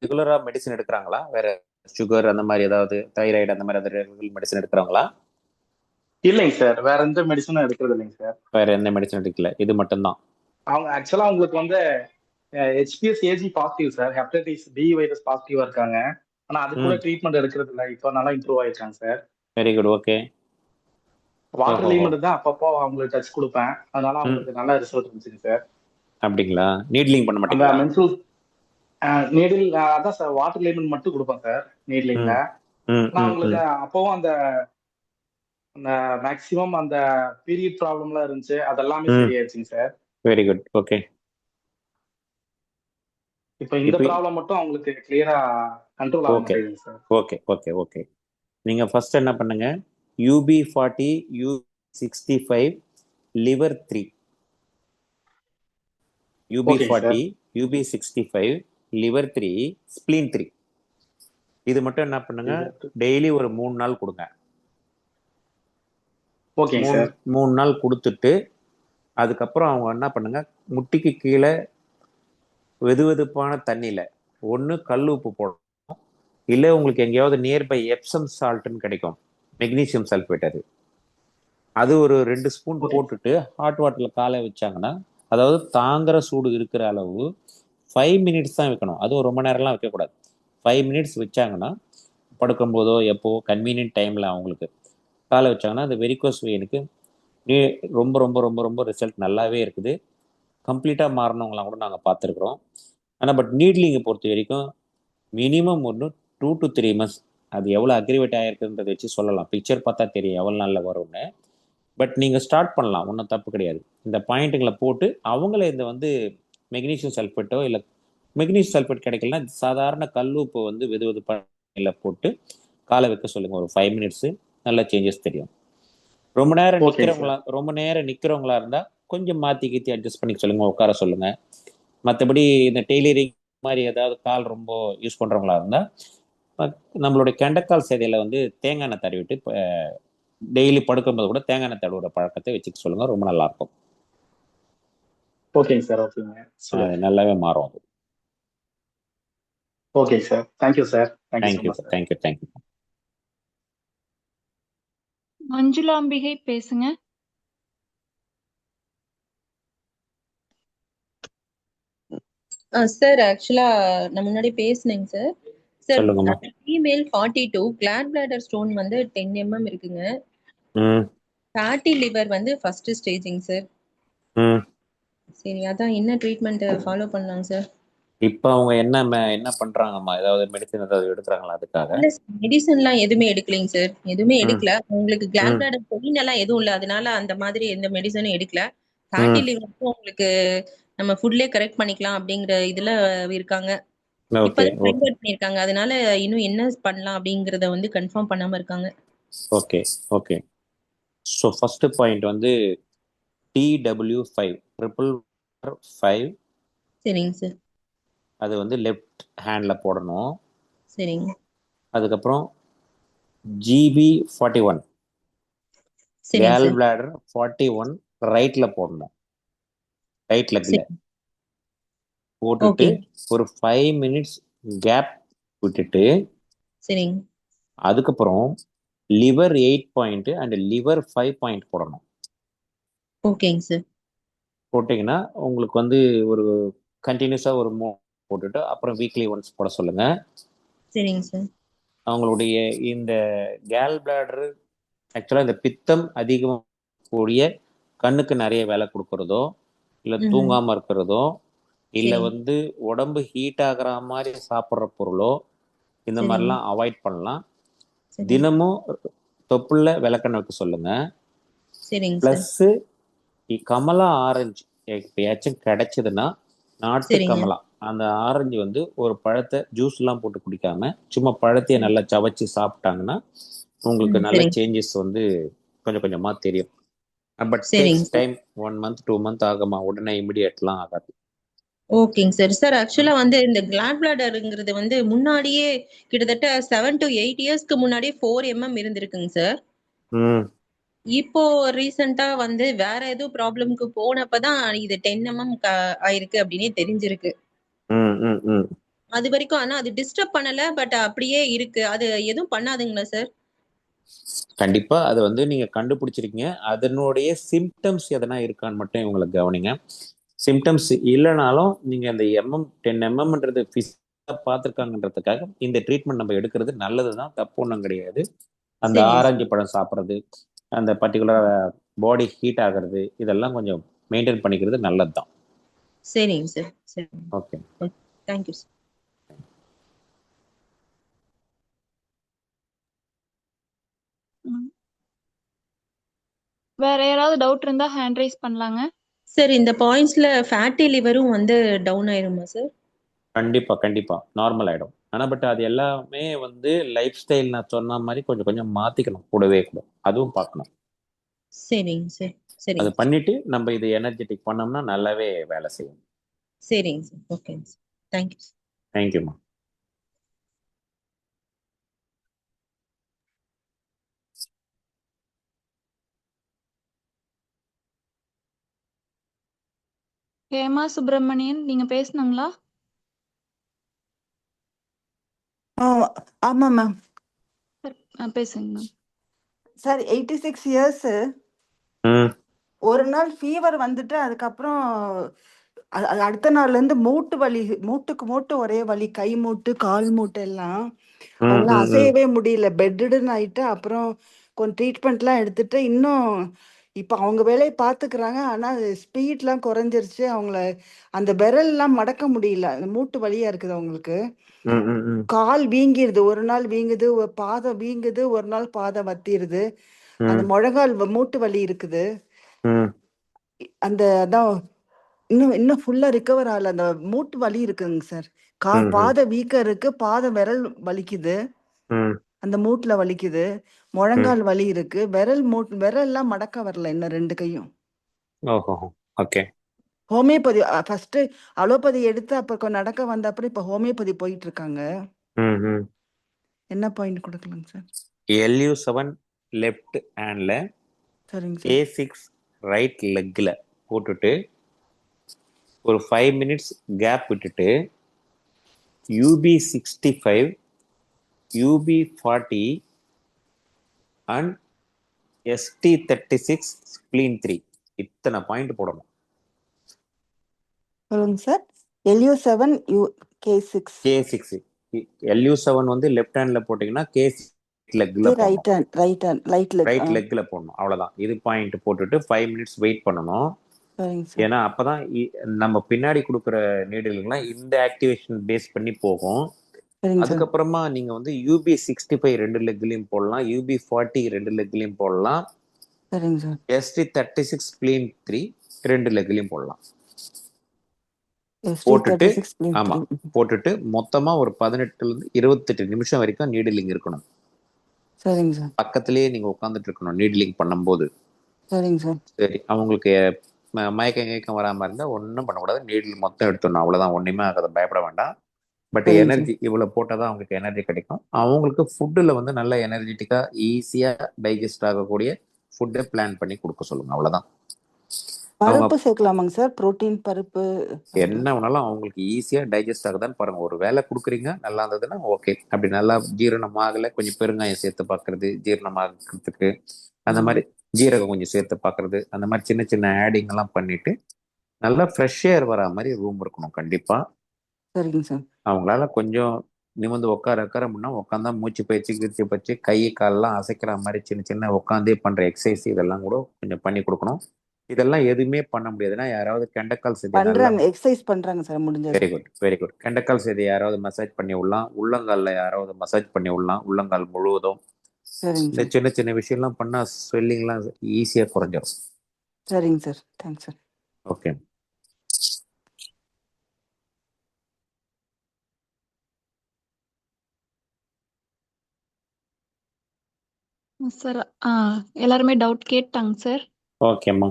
ரெகுலராக மெடிசன் எடுக்கிறாங்களா? வேற சுகர் அந்த மாதிரி ஏதாவது, தைராய்டு அந்த மாதிரி ஏதாவது மெடிசன் எடுக்கிறாங்களா? இல்லைங்க சார், வேற எந்த மெடிசனும் எடுக்கிறது இல்லைங்க சார். வேற எந்த மெடிசன் எடுக்கல, இது மட்டும்தான். அவங்க ஆக்சுவலா அவங்களுக்கு வந்து HPS AG positive sir, hepatitis B virus பாசிட்டிவா இருக்காங்க. ஆனா அது கூட ட்ரீட்மெண்ட் எடுக்கிறது இல்லை. இப்போ நல்லா இம்ப்ரூவ் ஆயிருக்காங்க sir. Very good. Okay. Water limit தான் அப்பப்போ அவங்களுக்கு டச் கொடுப்பேன், அதனால அவங்களுக்கு நல்ல ரிசல்ட் இருந்துச்சுங்க சார். அப்படிங்களா? நீட்லிங் பண்ண மாட்டீங்களா? நீடில் அதான் சார், வாட்டர் லிமிட் மட்டும் கொடுப்பேன் சார் நீட்லிங்ல. நான் அவங்களுக்கு அப்பவும் அந்த மேக்ஸிமம் அந்த பீரியட் ப்ராப்ளம்லாம் இருந்துச்சு, அதெல்லாமே சரியாயிருச்சுங்க சார். Very good. ஓகே. இப்போ இந்த ப்ராப்ளம் மட்டும் அவங்களுக்கு கிளியரா கண்ட்ரோல் ஆக மாட்டேங்குது சார். ஓகே. நீங்க ஃபர்ஸ்ட் என்ன பண்ணுங்க, UB40, U65, liver 3. UB40, UB65, liver 3, spleen 3. இது மட்டும் என்ன பண்ணுங்க, டெய்லி ஒரு 3 நாள் கொடுங்க. Okay sir. 3 நாள் கொடுத்துட்டு அதுக்கப்புறம் அவங்க என்ன பண்ணுங்க, முட்டிக்கு கீழே வெதுவெதுப்பான தண்ணியில் ஒன்று கல் உப்பு போடணும், இல்லை உங்களுக்கு எங்கேயாவது நியர்பை எப்சம் சால்ட்டுன்னு கிடைக்கும், மெக்னீசியம் சல்ஃபேட், அது ஒரு 2 ஸ்பூன் போட்டுட்டு ஹாட் வாட்டரில் காலை வச்சாங்கன்னா, அதாவது தாங்குற சூடு இருக்கிற அளவு 5 மினிட்ஸ் தான் வைக்கணும். அதுவும் ரொம்ப நேரம்லாம் வைக்கக்கூடாது. 5 மினிட்ஸ் வச்சாங்கன்னா, படுக்கும்போதோ எப்போ கன்வீனியன்ட் டைமில் அவங்களுக்கு காலை வச்சாங்கன்னா அந்த வெரிகோஸ் வெயினுக்கு ரொம்ப ரொம்ப ரொம்ப ரொம்ப ரிசல்ட் நல்லாவே இருக்குது. கம்ப்ளீட்டாக மாறினவங்களாம் கூட நாங்கள் பார்த்துருக்குறோம். ஆனால் பட் நீட்லிங்கை பொறுத்த வரைக்கும் மினிமம் 2 to 3 months, அது எவ்வளோ அக்ரிவேட் ஆகிருக்குன்றதை வச்சு சொல்லலாம். பிக்சர் பார்த்தா தெரியும் எவ்வளோ நாளில் வரும்னு. பட் நீங்கள் ஸ்டார்ட் பண்ணலாம், ஒன்றும் தப்பு கிடையாது. இந்த பாயிண்ட்டுங்களை போட்டு அவங்கள இந்த வந்து மெக்னீசியம் சல்ஃபேட்டோ இல்லை மெக்னீசியம் சல்ஃபேட் கிடைக்கலன்னா சாதாரண கல் உப்பு வந்து வெது பானையில் போட்டு காலை வைக்க சொல்லுங்கள். ஒரு 5 மினிட்ஸு நல்ல சேஞ்சஸ் தெரியும். ரொம்ப நேரம் நிற்கிறவங்களா இருந்தால் கொஞ்சம் மாற்றி கீத்தி அட்ஜஸ்ட் பண்ணி சொல்லுங்கள், உட்கார சொல்லுங்கள். மற்றபடி இந்த டெய்லரிங் மாதிரி ஏதாவது கால் ரொம்ப யூஸ் பண்ணுறவங்களா இருந்தால் நம்மளுடைய கெண்டைக்கால் சேதையில் வந்து தேங்காய் எண்ணெய் தடவிட்டு டெய்லி படுக்கும்போது கூட தேங்காய் எண்ணெய் தடவுற பழக்கத்தை வச்சுக்க சொல்லுங்கள், ரொம்ப நல்லாயிருக்கும். ஓகேங்க சார். ஓகேங்க, நல்லாவே மாறும் அது. Okay sir, thank you sir. Thank you sir. Thank you. Manjulambigai பேசுங்க. சார் ஆக்சுவலா நான் முன்னாடி பேசினேங்க சார். சார் சொல்லுங்கம்மா. ஃபீமேல் 42, கிளாட் பிளாடர் ஸ்டோன் வந்து 10 mm இருக்குங்க. ஃபேட்டி லிவர் வந்து ஃபர்ஸ்ட் ஸ்டேஜிங் சார். சரி, அதான் என்ன ட்ரீட்மெண்ட் ஃபாலோ பண்ணலாங்க சார்? இப்போ அவங்க என்ன பண்றாங்கம்மா, ஏதாவது மெடிசன் ஏதாவது எடுக்கிறாங்களா அதுக்காக? மெடிசன்லாம் எதுவுமே எடுக்கலைங்க சார், எதுவுமே எடுக்கல. உங்களுக்கு கிளாட் பிளாடர் பெயின் எல்லாம் எதுவும் இல்லை, அதனால அந்த மாதிரி எந்த மெடிசனும் எடுக்கல. ஃபேட்டி லிவருக்கும் உங்களுக்கு நம்ம ஃபுட்லயே கரெக்ட் பண்ணிக்கலாம் அப்படிங்கிற இதுல இருக்காங்க. இப்பதான் ஃபைண்ட் அவுட் பண்ணிருக்காங்க, அதனால இன்னும் என்ன பண்ணலாம் அப்படிங்கறத வந்து கன்ஃபார்ம் பண்ணாம இருக்காங்க. ஓகே. ஸோ ஃபர்ஸ்ட் பாயிண்ட் வந்து TW5 555. சரிங்க சார். அது வந்து லெஃப்ட் ஹேண்ட்ல போடணும். சரிங்க. அதுக்கப்புறம் GB41 கேல் பிளாடர் 41 ரைட்ல போடணும், ரைட் லெக்ல போட்டுட்டு ஒரு 5 மினிட்ஸ் கேப் விட்டுட்டு, சரிங்க, அதுக்கப்புறம் liver 8 point and liver 5 point போடணும். ஓகேங்க சார். போட்டிங்கன்னா உங்களுக்கு வந்து ஒரு கண்டினியூஸாக ஒரு போட்டுட்டு அப்புறம் வீக்லி ஒன்ஸ் போட சொல்லுங்க. சரிங்க சார். அவங்களுடைய இந்த கேல் பிளாடரு ஆக்சுவலாக இந்த பித்தம் அதிகமாக கூடிய கண்ணுக்கு நிறைய வேலை கொடுக்கறதோ, இல்லை தூங்காமல் இருக்கிறதோ, இல்லை வந்து உடம்பு ஹீட் ஆகிற மாதிரி சாப்பிட்ற பொருளோ, இந்த மாதிரிலாம் அவாய்ட் பண்ணலாம். தினமும் தொப்புள்ள விளக்கெண்ணெய் வைக்க சொல்லுங்க. ப்ளஸ்ஸு கமலா ஆரஞ்சு எப்பயாச்சும் கிடைச்சதுன்னா, நாட்டு கமலா அந்த ஆரஞ்சு வந்து ஒரு பழத்தை ஜூஸ்லாம் போட்டு குடிக்காம சும்மா பழத்தையே நல்லா சவைச்சு சாப்பிட்டாங்கன்னா உங்களுக்கு நல்ல சேஞ்சஸ் வந்து கொஞ்சம் கொஞ்சமா தெரியும். But takes time, 1 month 2 month ஆகுமா, உடனே இமிடியேட்லாம் ஆகாது. ஓகேங்க சார். சார் ஆக்சுவலா வந்து இந்த கிளாட் பிளாடர்ங்கிறது வந்து முன்னாடியே கிட்டத்தட்ட 7 to 8 இயர்ஸ்க்கு முன்னாடியே 4 mm இருந்திருக்குங்க சார். இப்போ ரீசெண்டா வந்து வேற ஏதோ ப்ராப்ளம்க்கு போனப்பதான் இது 10 mm ஆயிருக்கு அப்படின்னே தெரிஞ்சிருக்கு. அது வரைக்கும் ஆனா அது டிஸ்டர்ப் பண்ணல, பட் அப்படியே இருக்கு. அது எதுவும் பண்ணாதுங்களா சார்? கண்டிப்பா அது வந்து நீங்க கண்டுபிடிச்சிருக்கீங்க. அதனுடைய சிம்டம்ஸ் எதனா இருக்கான்னு மட்டும் இவங்களை கவனிங்க. சிம்டம்ஸ் இல்லைனாலும் நீங்க அந்த 10 mmன்றது பார்த்துருக்காங்கன்றதுக்காக இந்த ட்ரீட்மெண்ட் நம்ம எடுக்கிறது நல்லதுதான், தப்பு ஒன்றும் கிடையாது. அந்த ஆரஞ்சு பழம் சாப்பிட்றது, அந்த பர்டிகுலர் பாடி ஹீட் ஆகிறது, இதெல்லாம் கொஞ்சம் மெயின்டைன் பண்ணிக்கிறது நல்லது தான். சரிங்க சார். சரி, ஓகே, தேங்க்யூ சார். வேற யாராவது டவுட் இருந்தா ஹேண்ட் ரைஸ் பண்ணலாங்க சார். இந்த பாயிண்ட்ஸ்ல ஃபேட்டி லிவரும் வந்து டவுன் ஆயிருமா சார்? கண்டிப்பா நார்மல் ஆயிடும். ஆனா பட் அது எல்லாமே வந்து லைஃப் ஸ்டைல் நான் சொன்ன மாதிரி கொஞ்சம் கொஞ்சம் மாத்திக்கணும், கூடவே கூட அதுவும் பார்க்கணும். சரிங்க சார். சரி, அது பண்ணிட்டு நம்ம இது எனர்ஜெட்டிக் பண்ணோம்னா நல்லாவே வேலை செய்யும். சரிங்க சார். ஓகேங்க சார். தேங்க்யூ. தேங்க்யூம்மா. ஹேமா சுப்பிரமணியன், நீங்க பேசுனாங்களா? ஆமா மேம். பேசுங்க மேம். Sir 86 years. ஒரு நாள் ஃபீவர் வந்துட்டு அதுக்கப்புறம் அடுத்த நாள்ல இருந்து மூட்டு வலி, மூட்டு ஒரே வலி, கை மூட்டு கால் மூட்டு எல்லாம் அவங்களால அசையவே முடியல. பெட்டுன்னு ஆயிட்டு அப்புறம் கொஞ்சம் ட்ரீட்மெண்ட்லாம் எடுத்துட்டு இன்னும் இப்போ அவங்க வேலையை பார்த்துக்கிறாங்க. ஆனால் ஸ்பீட்லாம் குறைஞ்சிருச்சு. அவங்கள அந்த விரல்லாம் மடக்க முடியல. அந்த மூட்டு வலியா இருக்குது அவங்களுக்கு. கால் வீங்கிருது, ஒரு நாள் வீங்குது, ஒரு பாதம் வீங்குது, ஒரு நாள் பாதம் வத்திருது. அந்த முழங்கால் மூட்டு வலி இருக்குது. அந்த அதான் இன்னும் இன்னும் ஃபுல்லா ரிகவர் ஆகல. அந்த மூட்டு வலி இருக்குங்க சார். பாத வீக்கம் இருக்கு, பாத விரல் வலிக்குது, அந்த மூட்டுல வலிக்குது, முழங்கால் வலி இருக்கு, விரல்லாம் மடக்க வரல இன்னும் 2 கையும். ஓகே. ஹோமியோபதி ஃபர்ஸ்ட் அலோபதி எடுத்து அப்புறம் நடக்க வந்த அப்புறம் இப்ப ஹோமியோபதி போயிட்டு இருக்காங்க. என்ன பாயிண்ட் கொடுக்கலாங்க சார்? LU7 லெஃப்ட் ஹேண்ட்ல, சரிங்க சார். A6 ரைட் லெக்ல போட்டுட்டு ஒரு 5 மினிட்ஸ் கேப் விட்டுட்டு UB65, UB40 and ST36 spleen 3 இத்தனை பாயிண்ட் போடணும். சொல்லுங்க சார். LU7 K6 LU7 வந்து லெஃப்ட் ஹேண்ட்ல போட்டீங்கன்னா K6 லெக்ல ரைட் லெக்ல போடணும். அவ்வளவுதான். இது பாயிண்ட் போட்டுட்டு 5 மினிட்ஸ் வெயிட் பண்ணணும். ஏன்னா அப்பதான் நம்ம பின்னாடி கொடுக்குற நீடில்கள்லாம் இந்த ஆக்டிவேஷன் பேஸ் பண்ணி போகும். அதுக்கப்புறமா நீங்க வந்து UB65 2 லெக்லயும் போடலாம், UB40 2 லெக்லயும் போடலாம், ST36 ஸ்ப்ளீன் 3 2 லெக்லயும் போடலாம். போட்டுட்டு மொத்தமா ஒரு 18 ல இருந்து 28 நிமிஷம் வரைக்கும் நீடிலிங் இருக்கணும். சரிங்க சார். பக்கத்திலேயே நீங்க உட்காந்துட்டு இருக்கணும் நீடிலிங் பண்ணும்போது. சரிங்க சார். சரி, அவங்களுக்கு மயக்கம் வராம இருந்தா ஒன்றும் பண்ணக்கூடாது. நீடில் மொத்தம் எடுத்துடணும், அவ்வளவுதான். ஒண்ணுமே ஆகாத, பயப்பட வேண்டாம். பட் எனர்ஜி இவ்வளவு போட்டாதான் அவங்களுக்கு எனர்ஜி கிடைக்கும். அவங்களுக்கு ஃபுட்டுல வந்து நல்ல எனர்ஜெட்டிக்கா ஈஸியா டைஜஸ்ட் ஆகக்கூடிய ஃபுட்டை பிளான் பண்ணி கொடுக்க சொல்லுங்க, அவ்வளவுதான். பருப்பு சேர்க்கலாமாங்க சார்? புரோட்டீன் பருப்பு என்ன வேணாலும் அவங்களுக்கு ஈஸியா டைஜஸ்ட் ஆகுதான்னு பாருங்க. ஒரு வேலை கொடுக்குறீங்க, நல்லா இருந்ததுன்னா ஓகே. அப்படி நல்லா ஜீரணமாகல, கொஞ்சம் பெருங்காயம் சேர்த்து பார்க்கறது ஜீரணமாகிறதுக்கு, அந்த மாதிரி ஜீரகம் கொஞ்சம் சேர்த்து பார்க்கறது, அந்த மாதிரி சின்ன சின்ன ஆடிங் எல்லாம் பண்ணிட்டு நல்லா ஃப்ரெஷ் ஏர் வரா மாதிரி ரூம் இருக்கணும் கண்டிப்பா. சரிங்க சார். அவங்களால கொஞ்சம் நிமிர்ந்து உட்கார முன்னா உட்காந்தா மூச்சு பயிற்சி கை காலெல்லாம் அசைக்கிற மாதிரி சின்ன சின்ன உட்காந்தே பண்ற எக்ஸசைஸ் இதெல்லாம் கூட கொஞ்சம் பண்ணி கொடுக்கணும். இதெல்லாம் எதுவுமே பண்ண முடியாதுன்னா யாராவது கெண்டக்கால் செய்தி எக்ஸசைஸ் பண்றாங்க சார், முடிஞ்சது. Very good. கெண்டக்கால் செய்தி யாராவது மசாஜ் பண்ணி விடலாம், உள்ளங்கால்ல யாராவது மசாஜ் பண்ணி விடலாம், உள்ளங்கால் முழுவதும். இந்த சின்ன சின்ன விஷயம்லாம் பண்ணா ஸ்வெல்லிங்லாம் ஈஸியா குறைஞ்சிடும். சரிங்க sir. Thanks sir. Okay. Sir எல்லாருமே டவுட் கேட்டாங்க சார். ஓகேம்மா,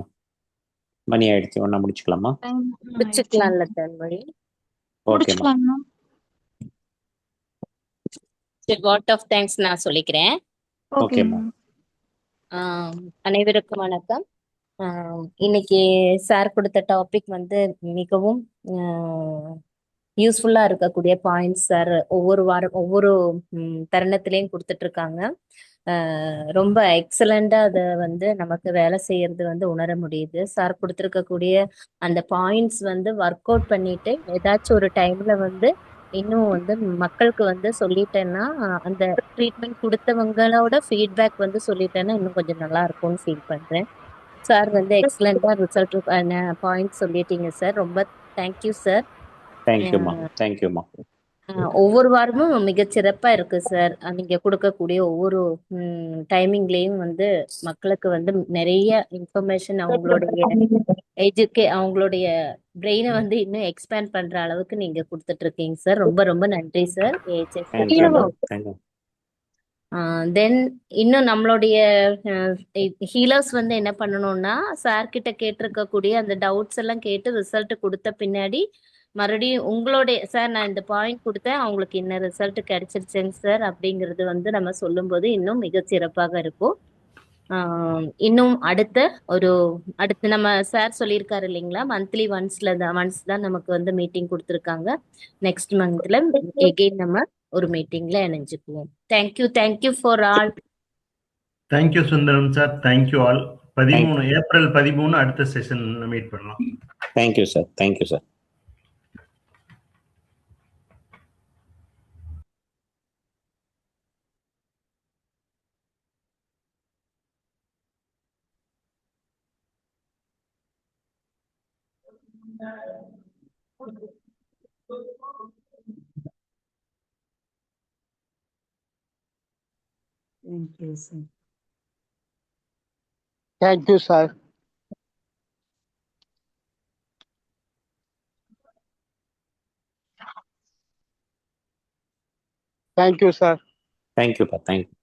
மணி ஆயிடுச்சு, ஒண்ணா முடிச்சுக்கலாமா? முடிச்சுக்கலாம்ல தன்மொழி? முடிச்சுக்கலாமா? சரி, வாட் ஆஃப் தேங்க்ஸ் நான் சொல்லிக்கிறேன். ஓகேம்மா. அனைவருக்கும் வணக்கம். இன்னைக்கு சார் கொடுத்த டாபிக் வந்து மிகவும் யூஸ்ஃபுல்லா இருக்கக்கூடிய பாயிண்ட்ஸ் சார் ஒவ்வொரு வாரம் ஒவ்வொரு தருணத்திலையும் கொடுத்துட்டு இருக்காங்க. ரொம்ப எக்ஸலண்டா அதை வந்து நமக்கு வேலை செய்யறது வந்து உணர முடியுது. சார் கொடுத்துருக்கக்கூடிய அந்த பாயிண்ட்ஸ் வந்து ஒர்க் அவுட் பண்ணிட்டு ஏதாச்சும் ஒரு டைம்ல வந்து இன்னும் வந்து மக்களுக்கு வந்து சொல்லிட்டேன்னா, அந்த ட்ரீட்மெண்ட் கொடுத்தவங்களோட ஃபீட்பேக் வந்து சொல்லிட்டேன்னா இன்னும் கொஞ்சம் நல்லா இருக்கும்னு ஃபீல் பண்றேன். சார் வந்து எக்ஸலண்டா ரிசல்ட் பாயிண்ட் சொல்லிட்டீங்க சார். ரொம்ப தேங்க்யூ சார். தேங்க்யூம்மா. ஒவ்வொரு வாரமும் மிகச்சிறப்பா இருக்கு சார். நீங்க கொடுக்கக்கூடிய ஒவ்வொரு டைமிங்லயும் வந்து மக்களுக்கு வந்து நிறைய இன்ஃபர்மேஷன் அவங்களுடைய பிரெயினை வந்து இன்னும் எக்ஸ்பேண்ட் பண்ற அளவுக்கு நீங்க கொடுத்துட்டு இருக்கீங்க சார். ரொம்ப ரொம்ப நன்றி சார். தென் இன்னும் நம்மளுடைய ஹீலர்ஸ் வந்து என்ன பண்ணணும்னா, சார் கிட்ட கேட்டிருக்கக்கூடிய அந்த டவுட்ஸ் எல்லாம் கேட்டு ரிசல்ட் கொடுத்த பின்னாடி மறுபடியும் உங்களுடைய சார் நான் இந்த பாயிண்ட் கொடுத்தேன் அவங்களுக்கு இன்ன ரிசல்ட் கிடைச்சிருச்சேங்க சார் அப்படிங்கிறது வந்து நம்ம சொல்லும்போது இன்னும் மிக சிறப்பாக இருக்கும். இன்னும் அடுத்து நம்ம சார் சொல்லியிருக்காரு இல்லைங்களா, மந்த்லி ஒன்ஸ் தான் நமக்கு வந்து மீட்டிங் கொடுத்துருக்காங்க. நெக்ஸ்ட் மந்த்ல எகெயின் நம்ம ஒரு மீட்டிங்ல இணைஞ்சுக்குவோம். Thank you for all. Thank you Sundaram sir, thank you all. April 13 அடுத்த செஷன் மீட் பண்ணலாம். Thank you sir, thank you sir. Thank you, sir. Thank you, sir. Thank you, sir. Thank you.